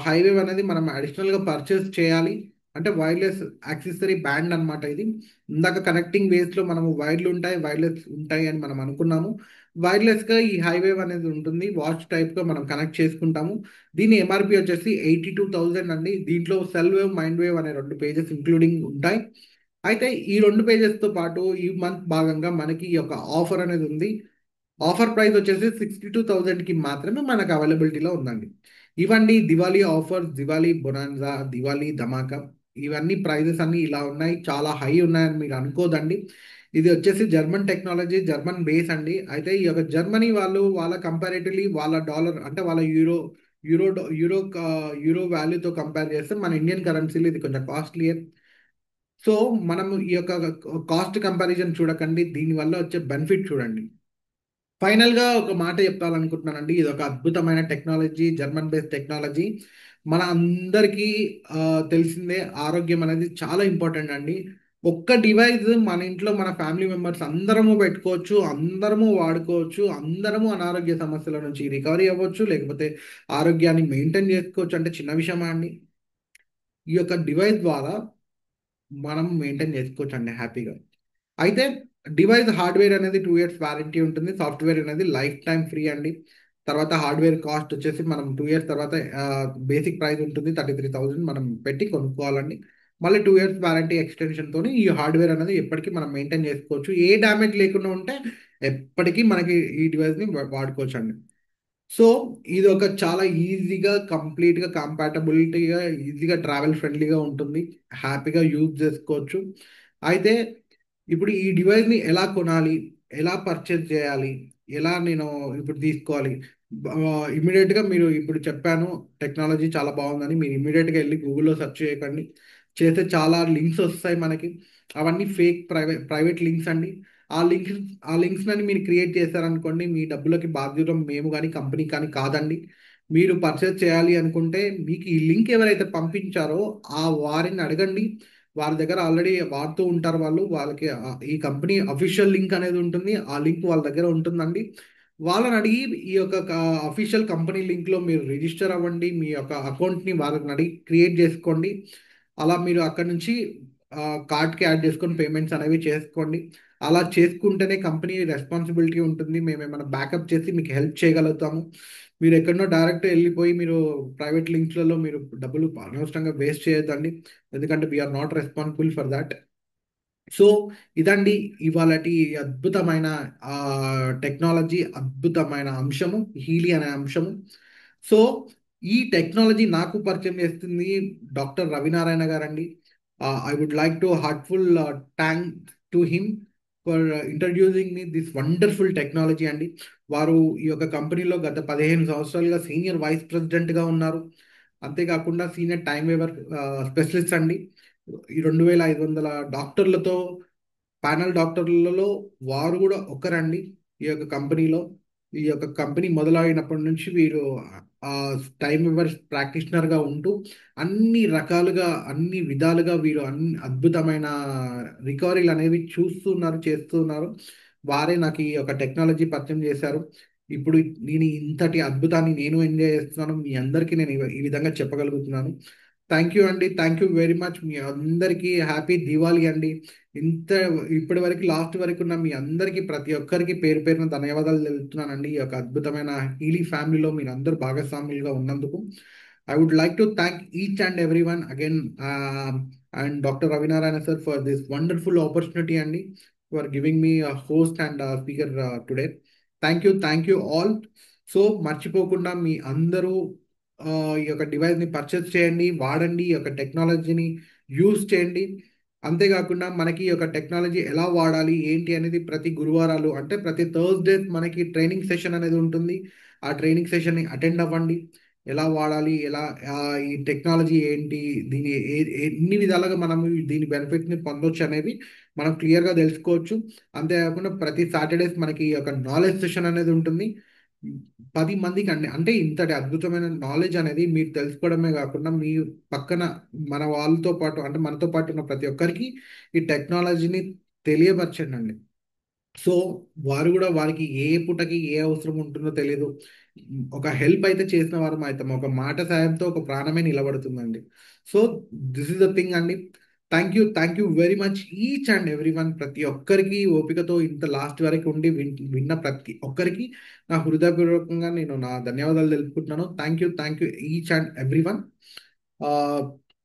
హైవేవ్ అనేది మనం అడిషనల్‌గా పర్చేస్ చేయాలి. అంటే వైర్‌లెస్ యాక్సెసరీ బ్యాండ్ అన్నమాట ఇది. ఇందాక కనెక్టింగ్ వేస్‌లో మనము వైర్‌లెస్ ఉంటాయి అని మనం అనుకున్నాము. వైర్‌లెస్‌గా ఈ హైవేవ్ అనేది ఉంటుంది. వాచ్ టైప్‌గా మనం కనెక్ట్ చేసుకుంటాము. దీని ఎంఆర్‌పీ వచ్చేసి 82,000 అండి. దీంట్లో సెల్ వేవ్, మైండ్ వేవ్ అనే 2 పేజెస్ ఇంక్లూడింగ్ ఉంటాయి. అయితే ఈ 2 పేజెస్‌తో పాటు ఈ మంత్ భాగంగా మనకి ఈ యొక్క ఆఫర్ అనేది ఉంది. ఆఫర్ ప్రైస్ వచ్చేసి 62,000కి మాత్రమే మనకు అవైలబిలిటీలో ఉందండి. ఇవండి దివాళీ ఆఫర్స్, దివాళీ బొనాన్జా, దివాళీ ధమాకా. ఇవన్నీ ప్రైజెస్ అన్నీ ఇలా ఉన్నాయి. చాలా హై ఉన్నాయని మీరు అనుకోదండి. ఇది వచ్చేసి జర్మన్ టెక్నాలజీ, జర్మన్ బేస్ అండి. అయితే ఈ యొక్క జర్మనీ వాళ్ళు వాళ్ళ కంపారేటివ్‌లీ వాళ్ళ డాలర్ అంటే వాళ్ళ యూరో వాల్యూతో కంపేర్ చేస్తే మన ఇండియన్ కరెన్సీలో ఇది కొంచెం కాస్ట్‌లీయే. సో, మనము ఈ యొక్క కాస్ట్ కంపారిజన్ చూడకండి. దీనివల్ల వచ్చే బెనిఫిట్ చూడండి. ఫైనల్‌గా ఒక మాట చెప్పాలనుకుంటున్నానండి. ఇదొక అద్భుతమైన టెక్నాలజీ, జర్మన్ బేస్డ్ టెక్నాలజీ. మన అందరికీ తెలిసిందే ఆరోగ్యం అనేది చాలా ఇంపార్టెంట్ అండి. ఒక్క డివైస్ మన ఇంట్లో మన ఫ్యామిలీ మెంబర్స్ అందరము పెట్టుకోవచ్చు. అందరము వాడుకోవచ్చు. అందరము అనారోగ్య సమస్యల నుంచి రికవరీ అవ్వచ్చు. లేకపోతే ఆరోగ్యాన్ని మెయింటైన్ చేసుకోవచ్చు. అంటే చిన్న విషయమా అండి? ఈ యొక్క డివైస్ ద్వారా మనం మెయింటైన్ చేసుకోవచ్చండి హ్యాపీగా. అయితే డివైస్ హార్డ్‌వేర్ అనేది 2 ఇయర్స్ వారంటీ ఉంటుంది. సాఫ్ట్‌వేర్ అనేది లైఫ్ టైమ్ ఫ్రీ అండి. తర్వాత హార్డ్‌వేర్ కాస్ట్ వచ్చేసి మనం 2 ఇయర్స్ తర్వాత బేసిక్ ప్రైస్ ఉంటుంది. 33,000 మనం పెట్టి కొనుక్కోవాలండి. మళ్ళీ 2 ఇయర్స్ వారంటీ ఎక్స్‌టెన్షన్‌తోని ఈ హార్డ్‌వేర్ అనేది ఎప్పటికి మనం మెయింటైన్ చేసుకోవచ్చు. ఏ డ్యామేజ్ లేకుండా ఉంటే ఎప్పటికీ మనకి ఈ డివైస్‌ని వాడుకోవచ్చండి. సో, ఇదొక చాలా ఈజీగా, కంప్లీట్‌గా కంపాటబిలిటీగా, ఈజీగా ట్రావెల్ ఫ్రెండ్లీగా ఉంటుంది. హ్యాపీగా యూజ్ చేసుకోవచ్చు. అయితే ఇప్పుడు ఈ డివైస్‌ని ఎలా కొనాలి? ఎలా పర్చేజ్ చేయాలి? ఎలా నేను ఇప్పుడు తీసుకోవాలి? ఇమ్మీడియేట్‌గా మీరు ఇప్పుడు చెప్పాను. టెక్నాలజీ చాలా బాగుందని. మీరు ఇమ్మీడియేట్‌గా ఎళ్లి గూగుల్‌లో సెర్చ్ చేయకండి. చేస్తే చాలా లింక్స్ ఒస్తాయి మనకి. అవన్నీ ఫేక్ ప్రైవేట్ లింక్స్ అండి. ఆ లింక్స్ ఆ లింక్స్‌లని మీరు క్రియేట్ చేశారనుకోండి, మీ డబ్బులకి బాధ్యులం మేము గాని, కంపెనీ కానీ కాదండి. మీరు పర్చేజ్ చేయాలి అనుకుంటే, మీకు ఈ లింక్ ఎవరైతే పంపించారో, వారిని అడగండి. వారి దగ్గర ఆల్రెడీ వాడుతూ ఉంటారు వాళ్ళు. వాళ్ళకి ఈ కంపెనీ అఫీషియల్ లింక్ అనేది ఉంటుంది. ఆ లింక్ వాళ్ళ దగ్గర ఉంటుందండి. వాళ్ళని అడిగి ఈ యొక్క అఫీషియల్ కంపెనీ లింక్‌లో మీరు రిజిస్టర్ అవ్వండి. మీ యొక్క అకౌంట్‌ని వాళ్ళని అడిగి క్రియేట్ చేసుకోండి. అలా మీరు అక్కడి నుంచి కార్ట్‌కి యాడ్ చేసుకొని పేమెంట్స్ అనేవి చేసుకోండి. అలా చేసుకుంటేనే కంపెనీ రెస్పాన్సిబిలిటీ ఉంటుంది. మేమేమైనా బ్యాకప్ చేసి మీకు హెల్ప్ చేయగలుగుతాము. మీరెక్కడనో డైరెక్ట్ ఎళ్ళిపోయి మీరు ప్రైవేట్ లింక్స్‌లలో మీరు డబ్బులు అనవసరంగా వేస్ట్ చేయొద్దండి. ఎందుకంటే we are not responsible for that. So, ఇదండి ఇవాళటి అద్భుతమైన టెక్నాలజీ, అద్భుతమైన అంశము. హీలీ అనే అంశము. సో, ఈ టెక్నాలజీ నాకు పరిచయం చేస్తుంది డాక్టర్ రవినారాయణ గారండి. I would like to heartful thank to him for introducing me this wonderful technology అండి. వారు ఈ యొక్క కంపెనీలో గత 15 సంవత్సరాలుగా సీనియర్ వైస్ ప్రెసిడెంట్గా ఉన్నారు. అంతేకాకుండా సీనియర్ టైమ్ వేవర్ స్పెషలిస్ట్ అండి. ఈ 2500 డాక్టర్లతో ప్యానల్ డాక్టర్లలో వారు కూడా ఒకరండి. ఈ యొక్క కంపెనీలో ఈ యొక్క కంపెనీ మొదలైనప్పటి నుంచి వీరు ఆ టైమ్ వేవర్ ప్రాక్టీషనర్గా ఉంటూ అన్ని రకాలుగా అన్ని విధాలుగా వీరు అన్ని అద్భుతమైన రికవరీలు అనేవి చూస్తున్నారు, చేస్తున్నారు. వారే నాకు ఈ యొక్క టెక్నాలజీ పరిచయం చేశారు. ఇప్పుడు నేను ఇంతటి అద్భుతాన్ని నేను ఎంజాయ్ చేస్తున్నాను. మీ అందరికీ నేను ఈ విధంగా చెప్పగలుగుతున్నాను. థ్యాంక్ యూ అండి. Thank you very much. మీ అందరికీ హ్యాపీ దివాళీ అండి. ఇంత ఇప్పటి వరకు లాస్ట్ వరకు ఉన్న మీ అందరికీ ప్రతి ఒక్కరికి పేరు పేరున ధన్యవాదాలు తెలుపుతున్నానండి. ఈ యొక్క అద్భుతమైన హీలీ ఫ్యామిలీలో మీరు అందరూ భాగస్వాములుగా ఉన్నందుకు. I would like to thank each and everyone again, and Dr. Ravinarayana sir for this wonderful opportunity and for giving me a host and a speaker today. Thank you all. So మర్చిపోకుండా మీ అందరూ ఈ యొక్క డివైస్ని purchase చేయండి, వాడండి, ఈ యొక్క టెక్నాలజీని use చేయండి. అంతేకాకుండా మనకి ఈ యొక్క టెక్నాలజీ ఎలా వాడాలి ఏంటి అనేది ప్రతి గురువారాలు అంటే ప్రతి థర్స్డేస్ మనకి ట్రైనింగ్ సెషన్ అనేది ఉంటుంది. ఆ ట్రైనింగ్ సెషన్ని అటెండ్ అవ్వండి. ఎలా వాడాలి, ఎలా ఈ టెక్నాలజీ ఏంటి, దీని ఎన్ని విధాలుగా మనం దీని బెనిఫిట్ని పొందొచ్చు అనేవి మనం క్లియర్గా తెలుసుకోవచ్చు. అంతేకాకుండా ప్రతి సాటర్డేస్ మనకి ఈ యొక్క నాలెడ్జ్ సెషన్ అనేది ఉంటుంది. 10 మందికి అండి అంటే ఇంతటి అద్భుతమైన నాలెడ్జ్ అనేది మీరు తెలుసుకోవడమే కాకుండా మీ పక్కన మన వాళ్ళతో పాటు అంటే మనతో పాటు ఉన్న ప్రతి ఒక్కరికి ఈ టెక్నాలజీని తెలియపరచండి అండి. సో వారు కూడా వారికి ఏ పూటకి ఏ అవసరం ఉంటుందో తెలియదు. ఒక హెల్ప్ అయితే చేసిన వారం అవుతాం. ఒక మాట సాయంతో ఒక ప్రాణమే నిలబడుతుందండి. So this is the thing అండి. Thank you very much each and every one. ప్రతి ఒక్కరికి ఓపికతో ఇంత లాస్ట్ వరకు ఉండి విన్న ప్రతి ఒక్కరికి నా హృదయపూర్వకంగా నేను నా ధన్యవాదాలు తెలుపుకుంటున్నాను. Thank you each and every one.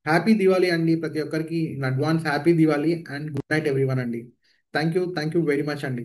Happy Diwali అండి ప్రతి ఒక్కరికి. In advance happy Diwali and good night every one అండి. థ్యాంక్ యూ వెరీ మచ్ అండి.